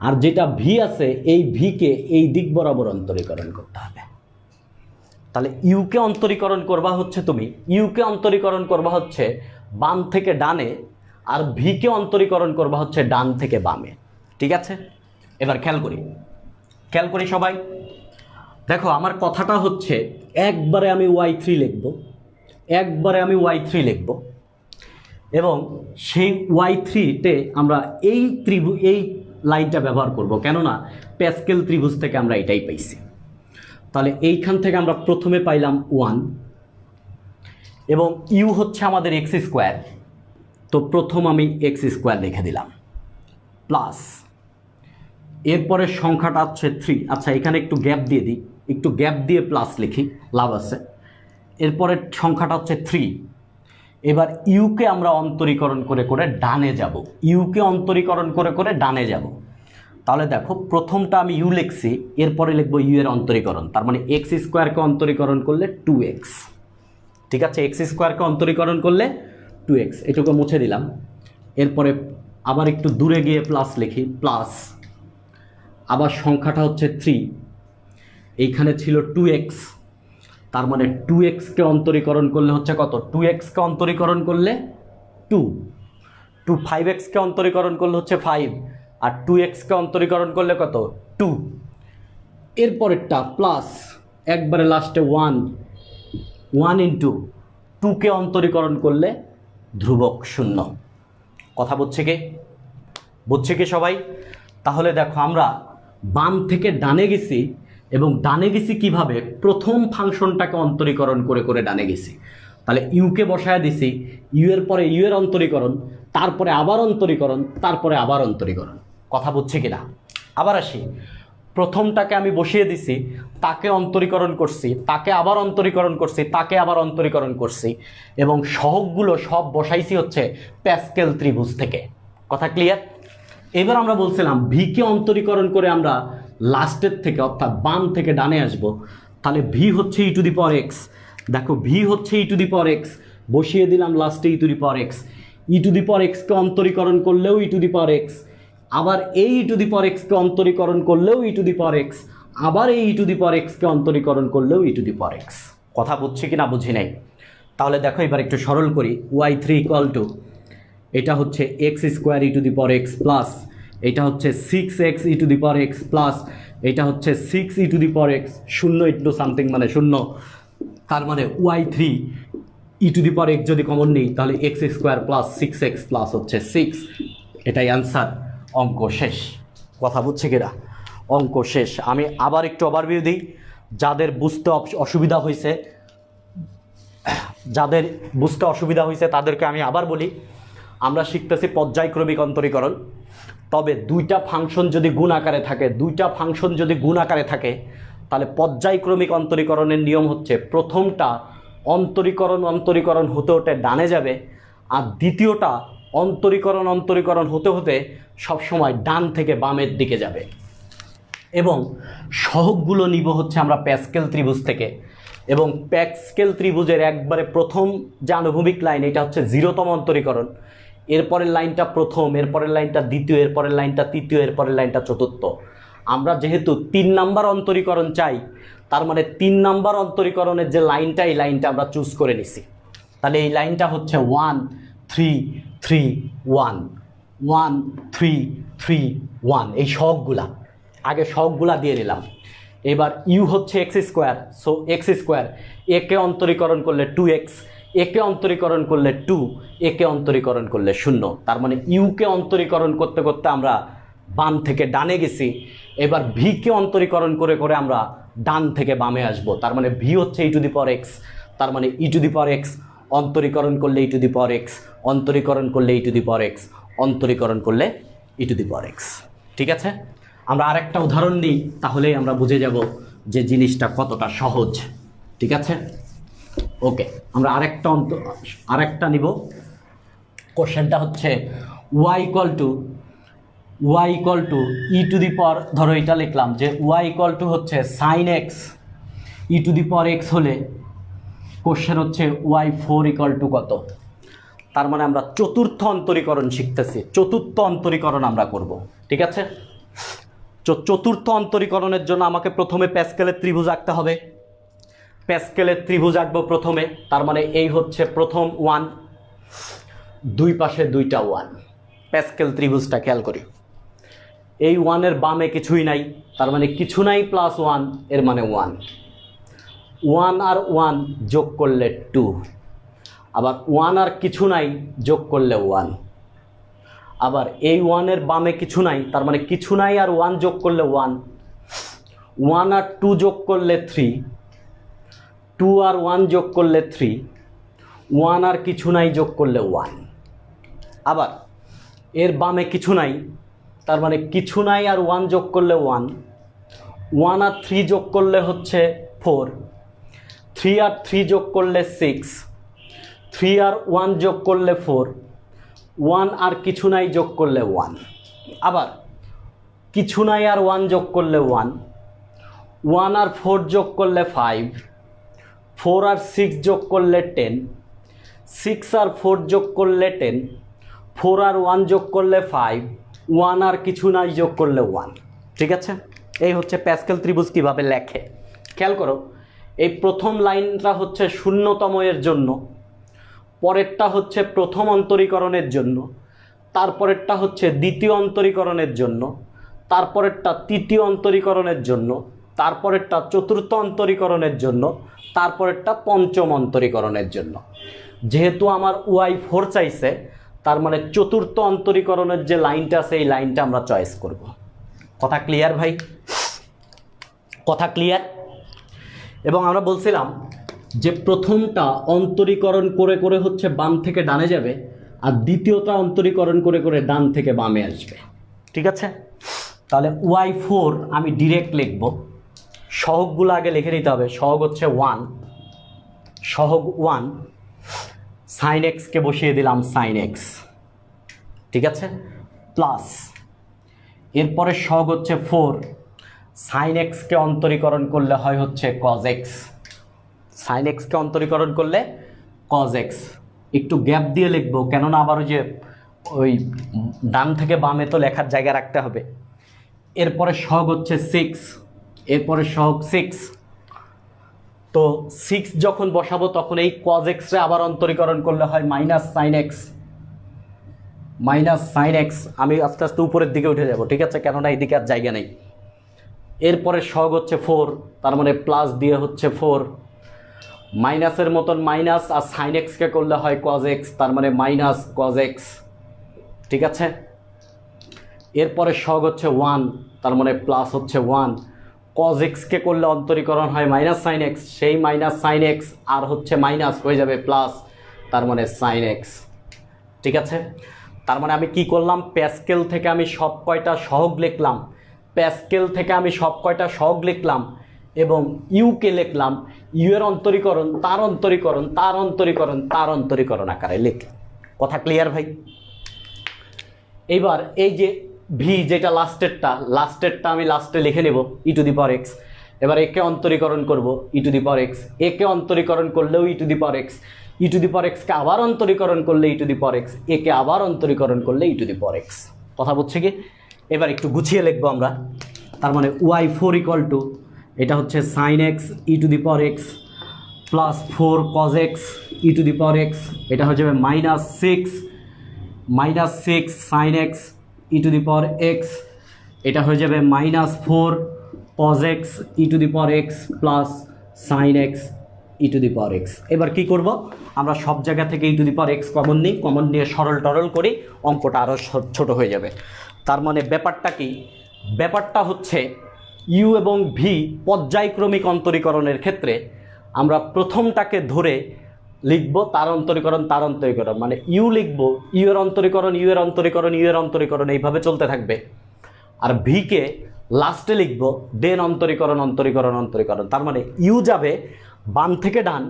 [SPEAKER 1] আর যেটা ভি আছে এই ভিকে এই দিক বরাবর অন্তরীকরণ করতে হবে। তাহলে ইউকে অন্তরীকরণ করবা হচ্ছে, তুমি ইউকে অন্তরীকরণ করবা হচ্ছে বাম থেকে ডানে, আর ভিকে অন্তরীকরণ করবা হচ্ছে ডান থেকে বামে, ঠিক আছে। এবার খেয়াল করি সবাই। দেখো আমার কথাটা হচ্ছে একবারে আমি y3 লিখব, একবারে আমি y3 লিখব, এবং সেই y3-তে আমরা এই লাইনটা ব্যবহার করব, কেননা প্যাসকেল ত্রিভুজ থেকে আমরা এটাই পাইছি। তাহলে এইখান থেকে আমরা প্রথমে পাইলাম 1, এবং ইউ হচ্ছে আমাদের x², তো প্রথম আমি x² লিখে দিলাম, প্লাস এরপরে সংখ্যাটা হচ্ছে 3। আচ্ছা এখানে একটু গ্যাপ দিয়ে দিই, একটু গ্যাপ দিয়ে প্লাস লিখি, লাভ আছে। এরপরে সংখ্যাটা হচ্ছে 3। এবার ইউকে আমরা অন্তরীকরণ করে করে ডানে যাব, ইউকে অন্তরীকরণ করে করে ডানে যাব। তাহলে দেখো প্রথমটা আমি ইউ লিখছি, এরপরে লিখবো ইউ এর অন্তরীকরণ, তার মানে x² কে অন্তরীকরণ করলে 2x, ঠিক আছে। x² কে অন্তরীকরণ করলে 2x, এটুকু মুছে দিলাম। এরপরে আবার একটু দূরে গিয়ে প্লাস লিখি, প্লাস আবার সংখ্যাটা হচ্ছে 3, এইখানে ছিল 2x, তার মানে 2x-কে অন্তরীকরণ করলে হচ্ছে কত? 2x-কে অন্তরীকরণ করলে 2, 5x-কে অন্তরীকরণ করলে হচ্ছে 5, আর 2x-কে অন্তরীকরণ করলে কত? 2। এরপরেরটা প্লাস একবারে লাস্টে 1 ইন্টু 2-কে অন্তরীকরণ করলে ধ্রুবক 0। কথা বুঝছে কি সবাই? তাহলে দেখো আমরা বাম থেকে ডানে গেছি, এবং ডানে গেছি কিভাবে? প্রথম ফাংশনটাকে অন্তরীকরণ করে করে ডানে গেছি। তাহলে ইউকে বসায় দিছি, ইউ এর পরে ইউ এর অন্তরীকরণ, তারপরে আবার অন্তরীকরণ, তারপরে আবার অন্তরীকরণ। কথা বুঝছে কিনা? আবার আসি, প্রথমটাকে আমি বসিয়ে দিছি, তাকে অন্তরীকরণ করছি, তাকে আবার অন্তরীকরণ করছি, তাকে আবার অন্তরীকরণ করছি, এবং সহগগুলো সব বসাইছি হচ্ছে প্যাসকেল ত্রিভুজ থেকে। কথা ক্লিয়ার? এবার আমরা বলছিলাম ভিকে অন্তরীকরণ করে আমরা লাস্টের থেকে অর্থাৎ বাম থেকে ডানে আসব। তাহলে ভি হচ্ছে e to the power x. দেখো ভি হচ্ছে e to the power x, বসিয়ে দিলাম লাস্টে e to the power x. E to the power এক্সকে অন্তরীকরণ করলেও e to the power x, আবার এই ই টু দি পাওয়ার এক্সকে অন্তরীকরণ করলেও e to the power x, আবার এই ই টু দি পাওয়ার এক্সকে অন্তরীকরণ করলেও e to the power x. কথা বুঝছি কি না বুঝি নাই? তাহলে দেখো এবার একটু সরল করি। y3 ইকুয়াল টু, এটা হচ্ছে x square e to the power x plus, এটা হচ্ছে 6x e to the power x plus, এটা হচ্ছে 6 e to the power x, 0 into something মানে 0। তার মানে y3 e to the power x যদি কমন নিই তাহলে x square plus 6x plus হচ্ছে 6। এটাই অ্যান্সার। অঙ্ক শেষ। কথা বুঝছে কিনা? অঙ্ক শেষ। আমি আবার একটু ওভারভিউ দিই, যাদের বুঝতে অসুবিধা হয়েছে তাদেরকে আমি আবার বলি, আমরা শিখতেছি পর্যায়ক্রমিক অন্তরীকরণ। তবে দুইটা ফাংশন যদি গুণ আকারে থাকে তাহলে পর্যায়ক্রমিক অন্তরীকরণের নিয়ম হচ্ছে প্রথমটা অন্তরীকরণ হতে হতে ডানে যাবে, আর দ্বিতীয়টা অন্তরীকরণ হতে হতে সবসময় ডান থেকে বামের দিকে যাবে। এবং সহগগুলো নিব হচ্ছে আমরা প্যাসকেল ত্রিভুজ থেকে, এবং প্যাসকেল ত্রিভুজের একবারে প্রথম যে আনুভূমিক লাইন এটা হচ্ছে 0তম অন্তরীকরণ, এরপরের লাইনটা প্রথম, এরপরের লাইনটা দ্বিতীয়, এরপরের লাইনটা তৃতীয়, এরপরের লাইনটা চতুর্থ। আমরা যেহেতু 3 নাম্বার অন্তরীকরণ চাই, তার মানে 3 নাম্বার অন্তরীকরণের যে লাইনটা, এই লাইনটা আমরা চুজ করে নিছি। তাহলে এই লাইনটা হচ্ছে 1 3 3 1 1 3 3 1। এই সহগগুলা দিয়ে নিলাম। এবার ইউ হচ্ছে x square, so x square, একে অন্তরীকরণ করলে 2x, একে অন্তরীকরণ করলে 2, একে অন্তরীকরণ করলে 0। তার মানে ইউকে অন্তরীকরণ করতে করতে আমরা বাম থেকে ডানে গেছি। এবার ভিকে অন্তরীকরণ করে করে আমরা ডান থেকে বামে আসব। তার মানে ভি হচ্ছে e to the power x, তার মানে e to the power x অন্তরীকরণ করলে e to the power x, অন্তরীকরণ করলে e to the power x, অন্তরীকরণ করলে e to the power x. ঠিক আছে? আমরা আরেকটা উদাহরণ নিই, তাহলেই আমরা বুঝে যাব যে জিনিসটা কতটা সহজ। ঠিক আছে? ওকে, আমরা আরেকটা নিব। কোশ্চেনটা হচ্ছে y equal to e to the power, ধরো এটা লিখলাম যে y ইকুয়াল টু হচ্ছে sine x e to the power x হলে কোশ্চেন হচ্ছে y4 ইকুয়াল টু কত। তার মানে আমরা চতুর্থ অন্তরীকরণ শিখতেছি, চতুর্থ অন্তরীকরণ আমরা করব। ঠিক আছে? চতুর্থ অন্তরীকরণের জন্য আমাকে প্রথমে প্যাসকেলের ত্রিভুজ আঁকতে হবে। প্যাসকেলের ত্রিভুজ আঁকবো প্রথমে, তার মানে এই হচ্ছে প্রথম 1, দুই পাশে দুইটা 1। প্যাসকেল ত্রিভুজটা খেয়াল করি, এই 1-এর বামে কিছুই নাই, তার মানে কিছু নাই প্লাস 1, এর মানে 1 আর 1 যোগ করলে 2, আবার 1 আর কিছু নাই যোগ করলে 1, আবার এই 1-এর বামে কিছু নাই, তার মানে কিছু নাই আর 1 যোগ করলে 1 আর 2 যোগ করলে 3, 2 আর 1 যোগ করলে 3, 1 আর কিছু নাই যোগ করলে 1, আবার এর বামে কিছু নাই, তার মানে কিছু নাই আর 1 যোগ করলে 1 আর 3 যোগ করলে হচ্ছে 4, 3 আর 3 যোগ করলে 6, 3 আর 1 যোগ করলে 4, 1 আর কিছু নাই যোগ করলে 1, আবার কিছু নাই আর 1 যোগ করলে 1 আর 4 যোগ করলে 5, 4 আর 6 যোগ করলে 10, 6 আর 4 যোগ করলে 10, 4 আর 1 যোগ করলে 5, 1 আর কিছু নাই যোগ করলে 1। ঠিক আছে, এই হচ্ছে প্যাসকেল ত্রিভুজ কিভাবে লেখে। খেয়াল করো, এই প্রথম লাইনটা হচ্ছে শূন্যতম এর জন্য, পরেরটা হচ্ছে প্রথম অন্তরীকরণের জন্য, তারপরেরটা হচ্ছে দ্বিতীয় অন্তরীকরণের জন্য, তারপরেরটা তৃতীয় অন্তরীকরণের জন্য, তারপরেরটা চতুর্থ অন্তরীকরণের জন্য, তারপরেরটা পঞ্চম অন্তরীকরণের জন্য। যেহেতু আমার Y4 চাইছে, তার মানে চতুর্থ অন্তরীকরণের যে লাইনটা আছে এই লাইনটা আমরা চয়েস করব। কথা ক্লিয়ার ভাই? কথা ক্লিয়ার? এবং আমরা বলছিলাম যে প্রথমটা অন্তরীকরণ করে করে হচ্ছে বাম থেকে ডানে যাবে, আর দ্বিতীয়টা অন্তরীকরণ করে করে ডান থেকে বামে আসবে। ঠিক আছে, তাহলে Y4 আমি ডিরেক্ট লিখব। সহগগুলো আগে লিখে নিতে হবে। সহগ হচ্ছে 1, সহগ 1, সাইন এক্সকে বসিয়ে দিলাম সাইন এক্স, ঠিক আছে, প্লাস এরপরে সহগ হচ্ছে 4, সাইন এক্সকে অন্তরীকরণ করলে হয় হচ্ছে কজ এক্স, সাইন এক্সকে অন্তরীকরণ করলে কজ এক্স। একটু গ্যাপ দিয়ে লিখবো, কেননা আবার ওই যে ওই ডান থেকে বামে তো লেখার জায়গা রাখতে হবে। এরপরে সহগ হচ্ছে 6, এরপরে সহগ 6। তো 6 যখন বসাবো তখন এই কজ এক্সরে আবার অন্তরীকরণ করলে হয় minus sine x, minus sine x. আমি আস্তে আস্তে উপরের দিকে উঠে যাব, ঠিক আছে, কেননা এইদিকে আর জায়গা নেই। এরপরে সহগ হচ্ছে 4, তার মানে প্লাস দিয়ে হচ্ছে 4, মাইনাসের মতন মাইনাস, আর সাইন এক্সকে করলে হয় কজ এক্স, তার মানে মাইনাস কজ এক্স, ঠিক আছে। এরপরে সহগ হচ্ছে 1, তার মানে প্লাস হচ্ছে 1, কজ এক্সকে করলে অন্তরীকরণ হয় মাইনাস সাইন এক্স, সেই মাইনাস সাইন এক্স আর হচ্ছে মাইনাস হয়ে যাবে প্লাস, তার মানে সাইন এক্স, ঠিক আছে। তার মানে আমি কি করলাম, প্যাসকেল থেকে আমি সব কয়টা সহগ লিখলাম, প্যাসকেল থেকে আমি সব কয়টা সহগ লিখলাম এবং ইউকে লিখলাম, ইউ এর অন্তরীকরণ, তার অন্তরীকরণ, তার অন্তরীকরণ, তার অন্তরীকরণ আকারে লিখলাম। কথা ক্লিয়ার ভাই? এইবার এই যে ভি যেটা লাস্টেরটা আমি লাস্টে লিখে নেব ই টু দি পাওয়ার এক্স। এবার একে অন্তরীকরণ করব ই টু দি পাওয়ার এক্স, একে অন্তরীকরণ করলেও e to the power x, e to the power এক্সকে আবার অন্তরীকরণ করলে e to the power x, একে আবার অন্তরীকরণ করলে e to the power x. কথা বুঝছে কি? এবার একটু গুছিয়ে লিখবো আমরা। তার মানে Y4 ইকুয়াল টু, এটা হচ্ছে sine x e to the power x plus 4 cos x e to the power x, এটা হয়ে যাবে minus 6 sine x e to the power x, এটা হয়ে যাবে minus 4 cos x e to the power x plus sine x e to the power x. এবার কী করব, আমরা সব জায়গা থেকে e to the power x common নিই, কমন নিয়ে সরল টরল করি, অঙ্কটা আরও ছোট হয়ে যাবে। তার মানে ব্যাপারটা কি, ব্যাপারটা হচ্ছে ইউ এবং ভি পর্যায়ক্রমিক অন্তরীকরণের ক্ষেত্রে আমরা প্রথমটাকে ধরে লিখব তার অন্তরীকরণ, তার অন্তরীকরণ, মানে ইউ লিখব, ইউ এর অন্তরীকরণ, ইউ এর অন্তরীকরণ, ইউ এর অন্তরীকরণ, এইভাবে চলতে থাকবে। আর ভিকে লাস্টে লিখব দেন অন্তরীকরণ, অন্তরীকরণ, অন্তরীকরণ। তার মানে ইউ যাবে বাম থেকে ডান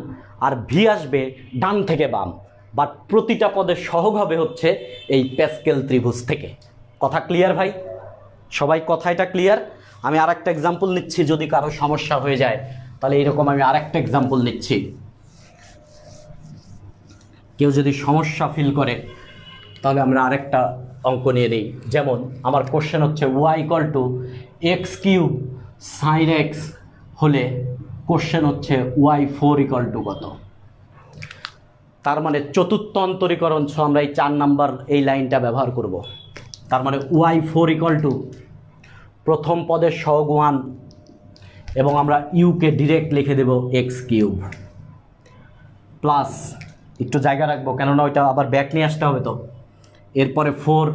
[SPEAKER 1] আর ভি আসবে ডান থেকে বাম, বাট প্রতিটা পদের সহগ হবে হচ্ছে এই প্যাসকেল ত্রিভুজ থেকে। কথা ক্লিয়ার ভাই? সবাই কথাটা ক্লিয়ার? আমি আরেকটা এক্সাম্পল নিচ্ছি, যদি কারো সমস্যা হয়ে যায় তাহলে এইরকম আমি আরেকটা এক্সাম্পল নিচ্ছি। কেউ যদি সমস্যা ফিল করে তাহলে আমরা আরেকটা অঙ্ক নিয়ে নিই। যেমন আমার কোশ্চেন হচ্ছে y equal to x cube sine x হলে কোশ্চেন হচ্ছে Y4 ইকুয়াল টু কত। তার মানে চতুর্থ অন্তরীকরণ, সো আমরা এই 4 নাম্বার এই লাইনটা ব্যবহার করব। তার মানে Y4 ইকুয়াল টু প্রথম পদের সহগ 1 এবং আমরা ইউকে ডিরেক্ট লিখে দেব এক্স কিউব প্লাস, একটু জায়গা রাখবো কেননা ওইটা আবার ব্যাক নিয়ে আসতে হবে। তো এরপরে 4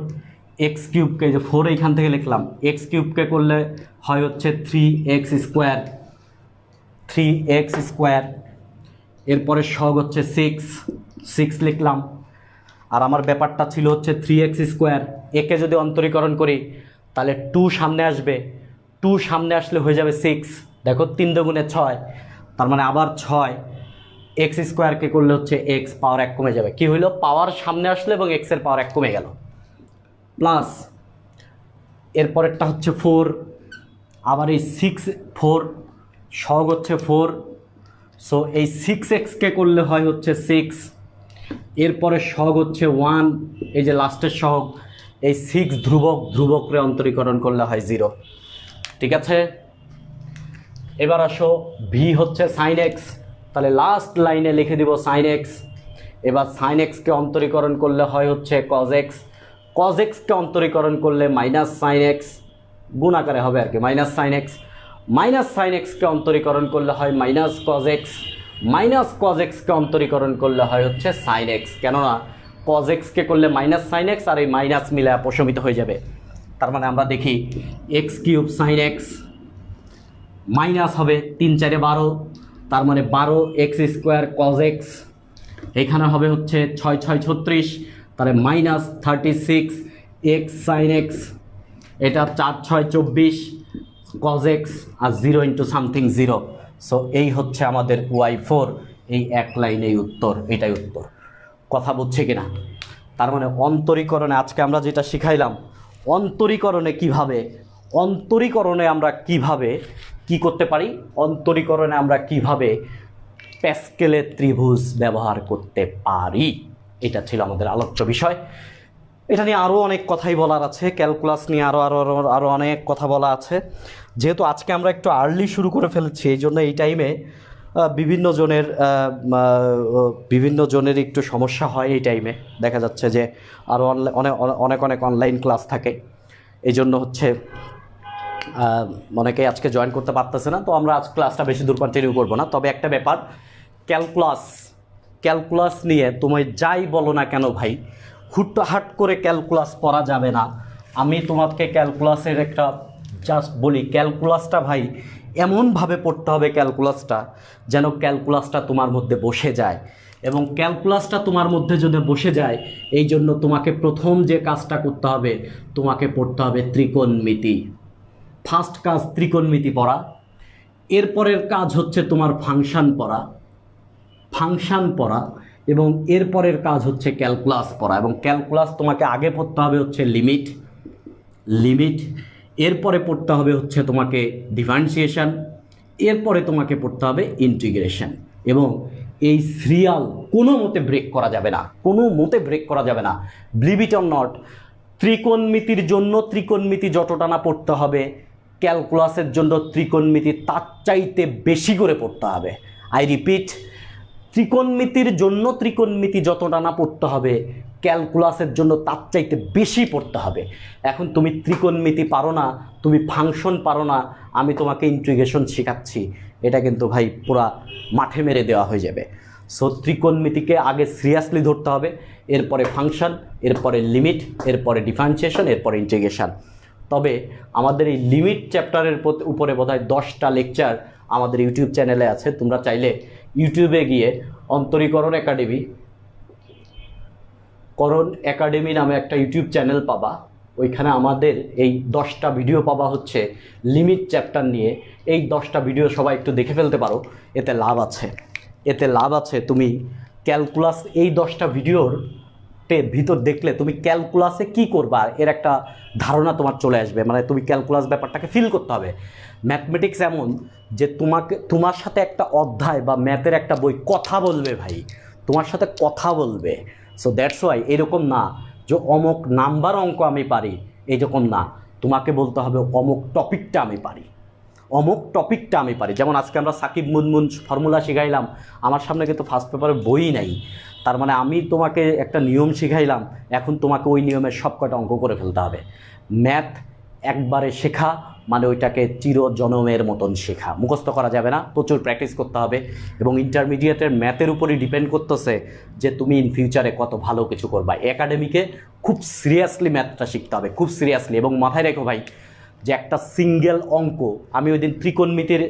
[SPEAKER 1] এক্স কিউবকে, যে 4 এইখান থেকে লিখলাম, এক্স কিউবকে করলে হয় হচ্ছে 3x স্কোয়ার, এরপরে সহগ হচ্ছে 6 লিখলাম। আর আমার ব্যাপারটা ছিল হচ্ছে 3x স্কোয়ার, একে যদি অন্তরীকরণ করি তাহলে 2 সামনে আসবে, 2 সামনে আসলে হয়ে যাবে 6, দেখো 3 দুগুণে 6, তার মানে আবার 6, এক্স স্কোয়ারকে করলে হচ্ছে এক্স পাওয়ার 1 কমে যাবে। কি হইলো, পাওয়ার সামনে আসলো এবং এক্সের পাওয়ার 1 কমে গেল, প্লাস এরপরেরটা হচ্ছে 4, আবার এই 4 সহগ হচ্ছে 4, সো এই 6xকে করলে হয় হচ্ছে 6, এরপরে সহগ হচ্ছে 1, এই যে লাস্টের সহগ, এই 6 ধ্রুবকরে অন্তরীকরণ করলে হয় 0। ঠিক আছে, এবার আসো ভি হচ্ছে সাইন এক্স, তাহলে লাস্ট লাইনে লিখে দিব সাইন এক্স। এবার সাইন এক্সকে অন্তরীকরণ করলে হয় হচ্ছে কজ এক্স, কজ এক্সকে অন্তরীকরণ করলে মাইনাস সাইন এক্স, গুণ আকারে হবে আর কি, minus sine x, minus sine এক্সকে অন্তরীকরণ করলে হয় minus cos x, minus cos এক্সকে অন্তরীকরণ করলে হয় হচ্ছে সাইন এক্স, কেননা কজ এক্সকে করলে মাইনাস সাইন এক্স আর এই মাইনাস মিলে প্রশমিত হয়ে যাবে। তার মানে আমরা দেখি x cube sine x minus হবে 3 × 4 = 12, তার মানে 12 এক্স স্কোয়ার কজ এক্স, এখানে হবে হচ্ছে 6 × 6 = 36, তাহলে মাইনাস 36 এক্স সাইন এক্স, এটা 4 × 6 = 24 কজ এক্স, আর 0 × সামথিং 0। সো এই হচ্ছে আমাদের y4, এই এক লাইনেই উত্তর, এটাই উত্তর। কথা বুঝছে কিনা? তার মানে অন্তরীকরণে আজকে আমরা যেটা শিখাইলাম, অন্তরীকরণে আমরা কিভাবে কি করতে পারি, অন্তরীকরণে আমরা কিভাবে প্যাসকেলের ত্রিভুজ ব্যবহার করতে পারি, এটা ছিল আমাদের আলোচ্য বিষয়। এটা নিয়ে আরও অনেক কথাই বলার আছে, ক্যালকুলাস নিয়ে আরও অনেক কথা বলা আছে। যেহেতু আজকে আমরা একটু আর্লি শুরু করে ফেলেছি, এই জন্য এই টাইমে বিভিন্ন জনের একটু সমস্যা হয়। এই টাইমে দেখা যাচ্ছে যে আরও অনেক অনলাইন ক্লাস থাকে, এই জন্য হচ্ছে অনেকেই আজকে জয়েন করতে পারতেছে না। তো আমরা আজ ক্লাসটা বেশি দূর কন্টিনিউ করবো না। তবে একটা ব্যাপার, ক্যালকুলাস নিয়ে তুমি যাই বলো না কেন ভাই, হুটহাট করে ক্যালকুলাস পড়া যাবে না। আমি তোমাকে ক্যালকুলাসের একটা জাস্ট বলি, ক্যালকুলাসটা ভাই এমনভাবে পড়তে হবে ক্যালকুলাসটা যেন ক্যালকুলাসটা তোমার মধ্যে বসে যায়, এবং ক্যালকুলাসটা তোমার মধ্যে যদি বসে যায়, এই জন্য তোমাকে প্রথম যে কাজটা করতে হবে, তোমাকে পড়তে হবে ত্রিকোণমিতি। ফার্স্ট কাজ ত্রিকোণমিতি পড়া, এরপরের কাজ হচ্ছে তোমার ফাংশন পড়া, এবং এরপরের কাজ হচ্ছে ক্যালকুলাস পড়া। এবং ক্যালকুলাস তোমাকে আগে পড়তে হবে হচ্ছে লিমিট, এরপরে পড়তে হবে হচ্ছে তোমাকে ডিফারেন্সিয়েশন, এরপরে তোমাকে পড়তে হবে ইন্টিগ্রেশন। এবং এই সিরিয়াল কোনো মতে ব্রেক করা যাবে না, বিলিভ ইট অর নট। ত্রিকোণমিতির জন্য ত্রিকোণমিতি যতটা না পড়তে হবে, ক্যালকুলাসের জন্য ত্রিকোণমিতি তার চাইতে বেশি করে পড়তে হবে। আই রিপিট, ত্রিকোণমিতির জন্য ত্রিকোণমিতি যতটা না পড়তে হবে, ক্যালকুলাসের জন্য তার চাইতে বেশি পড়তে হবে। এখন তুমি ত্রিকোণমিতি পারো না, তুমি ফাংশন পারো না, আমি তোমাকে ইন্টিগ্রেশন শেখাচ্ছি, এটা কিন্তু ভাই পুরা মাঠে মেরে দেওয়া হয়ে যাবে। সো ত্রিকোণমিতিকে আগে সিরিয়াসলি ধরতে হবে, এরপরে ফাংশন, এরপরে লিমিট, এরপরে ডিফারেন্সিয়েশন, এরপরে ইন্টিগ্রেশন। তবে আমাদের এই লিমিট চ্যাপ্টারের উপরে বোধহয় 10টা লেকচার আমাদের ইউটিউব চ্যানেলে আছে। তোমরা চাইলে ইউটিউবে গিয়ে অন্তরীকরণ একাডেমি নামে একটা ইউটিউব চ্যানেল পাবা, ওইখানে আমাদের এই 10টা ভিডিও পাবা হচ্ছে লিমিট চ্যাপ্টার নিয়ে। এই 10টা ভিডিও সবাই একটু দেখে ফেলতে পারো, এতে লাভ আছে। তুমি ক্যালকুলাস এই 10টা ভিডিওর ভিতর দেখলে তুমি ক্যালকুলাসে কি করবা এর একটা ধারণা তোমার চলে আসবে। মানে তুমি ক্যালকুলাস ব্যাপারটাকে ফিল করতে হবে। ম্যাথমেটিক্স এমন যে তোমার সাথে একটা অধ্যায় বা ম্যাথের একটা বই কথা বলবে ভাই, তোমার সাথে কথা বলবে। সো দ্যাটস ওয়াই এরকম না যে অমুক নাম্বার অঙ্ক আমি পারি, এইরকম না। তোমাকে বলতে হবে অমুক টপিকটা আমি পারি। যেমন আজকে আমরা সাকিব মুনমুন ফর্মুলা শিখাইলাম, আমার সামনে কিন্তু ফার্স্ট পেপারের বই নাই। তার মানে আমি তোমাকে একটা নিয়ম শিখাইলাম, এখন তোমাকে ওই নিয়মের সব কটা অঙ্ক করে ফেলতে হবে। ম্যাথ একবারে শেখা মানে ওইটাকে চিরজনমের মতন শেখা, মুখস্থ করা যাবে না, প্রচুর প্র্যাকটিস করতে হবে। এবং ইন্টারমিডিয়েটের ম্যাথের উপরই ডিপেন্ড করতেছে যে তুমি ইন ফিউচারে কত ভালো কিছু করবা। একাডেমিকে খুব সিরিয়াসলি ম্যাথটা শিখতে হবে, খুব সিরিয়াসলি। এবং মাথায় রেখো ভাই যে একটা সিঙ্গেল অঙ্ক, আমি ওই দিন ত্রিকোণমিতির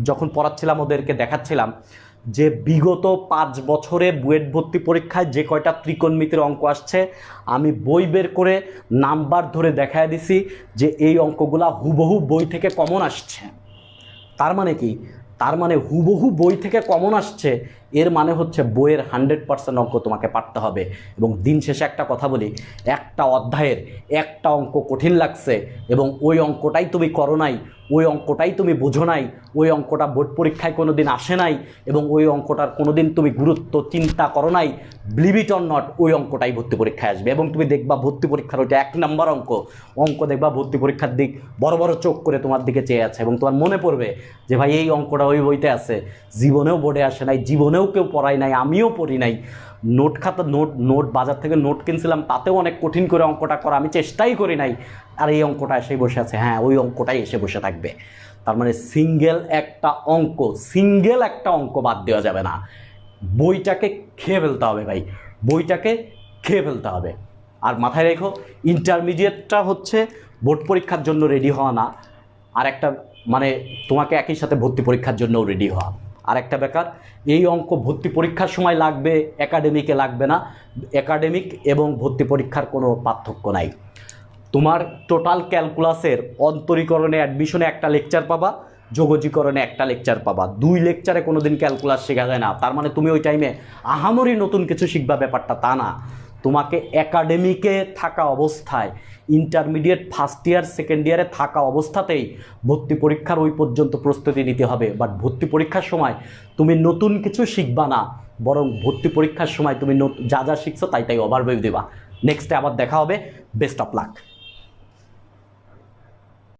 [SPEAKER 1] যখন পড়াচ্ছিলাম ওদেরকে দেখাচ্ছিলাম যে বিগত 5 বছরে বুয়েট ভর্তি পরীক্ষায় যে কয়টা ত্রিকোণমিতির অঙ্ক আসছে, আমি বই বের করে নাম্বার ধরে দেখায় দিছি যে এই অঙ্কগুলা হুবহু বই থেকে কমন আসছে। তার মানে কি? তার মানে হুবহু বই থেকে কমন আসছে, এর মানে হচ্ছে বইয়ের 100% অঙ্ক তোমাকে পারতে হবে। এবং দিন শেষে একটা কথা বলি, একটা অধ্যায়ের একটা অঙ্ক কঠিন লাগছে এবং ওই অঙ্কটাই তুমি করো নাই, ওই অঙ্কটাই তুমি বুঝো নাই, ওই অঙ্কটা বোর্ড পরীক্ষায় কোনো দিন আসে নাই এবং ওই অঙ্কটার কোনো দিন তুমি গুরুত্ব চিন্তা করো নাই, বিলিভ ইট অর নট, ওই অঙ্কটাই ভর্তি পরীক্ষায় আসবে। এবং তুমি দেখবা ভর্তি পরীক্ষার ওইটা 1 নম্বর অঙ্ক দেখবা ভর্তি পরীক্ষার দিক বড় বড় চোখ করে তোমার দিকে চেয়ে আছে এবং তোমার মনে পড়বে যে ভাই এই অঙ্কটা ওই বইতে আছে, জীবনেও বোর্ডে আসে নাই, জীবনেও কেউ পড়ায় নাই, আমিও পড়ি নাই, নোট খাতা নোট বাজার থেকে নোট কিনছিলাম, তাতেও অনেক কঠিন করে অঙ্কটা করা আমি চেষ্টাই করি নাই, আর এই অঙ্কটা এসেই বসে আছে। হ্যাঁ, ওই অঙ্কটাই এসে বসে থাকবে। তার মানে সিঙ্গেল একটা অঙ্ক বাদ দেওয়া যাবে না, বইটাকে খেয়ে ফেলতে হবে ভাই, বইটাকে খেয়ে ফেলতে হবে। আর মাথায় রেখো, ইন্টারমিডিয়েটটা হচ্ছে বোর্ড পরীক্ষার জন্য রেডি হওয়া না, আর একটা মানে তোমাকে একই সাথে ভর্তি পরীক্ষার জন্যও রেডি হওয়া। আর একটা ব্যাপার, এই অঙ্ক ভর্তি পরীক্ষার সময় লাগবে, একাডেমিকে লাগবে না। একাডেমিক এবং ভর্তি পরীক্ষার কোনো পার্থক্য নাই। তোমার টোটাল ক্যালকুলাসের অন্তরীকরণে অ্যাডমিশনে একটা লেকচার পাবা, যোগজীকরণে একটা লেকচার পাবা, 2 লেকচারে কোনো দিন ক্যালকুলাস শেখা যায় না। তার মানে তুমি ওই টাইমে আহামরি নতুন কিছু শিখবা, ব্যাপারটা তা না। তোমাকে একাডেমিকে থাকা অবস্থায়, ইন্টারমিডিয়েট ফার্স্ট ইয়ার সেকেন্ড ইয়ারে থাকা অবস্থাতেই ভর্তি পরীক্ষার ওই পর্যন্ত প্রস্তুতি নিতে হবে। বাট ভর্তি পরীক্ষার সময় তুমি নতুন কিছু শিখবা না, বরং ভর্তি পরীক্ষার সময় তুমি যা যা শিখছো তাই ওভারভিউ দেবা। নেক্সটে আবার দেখা হবে। Best of luck.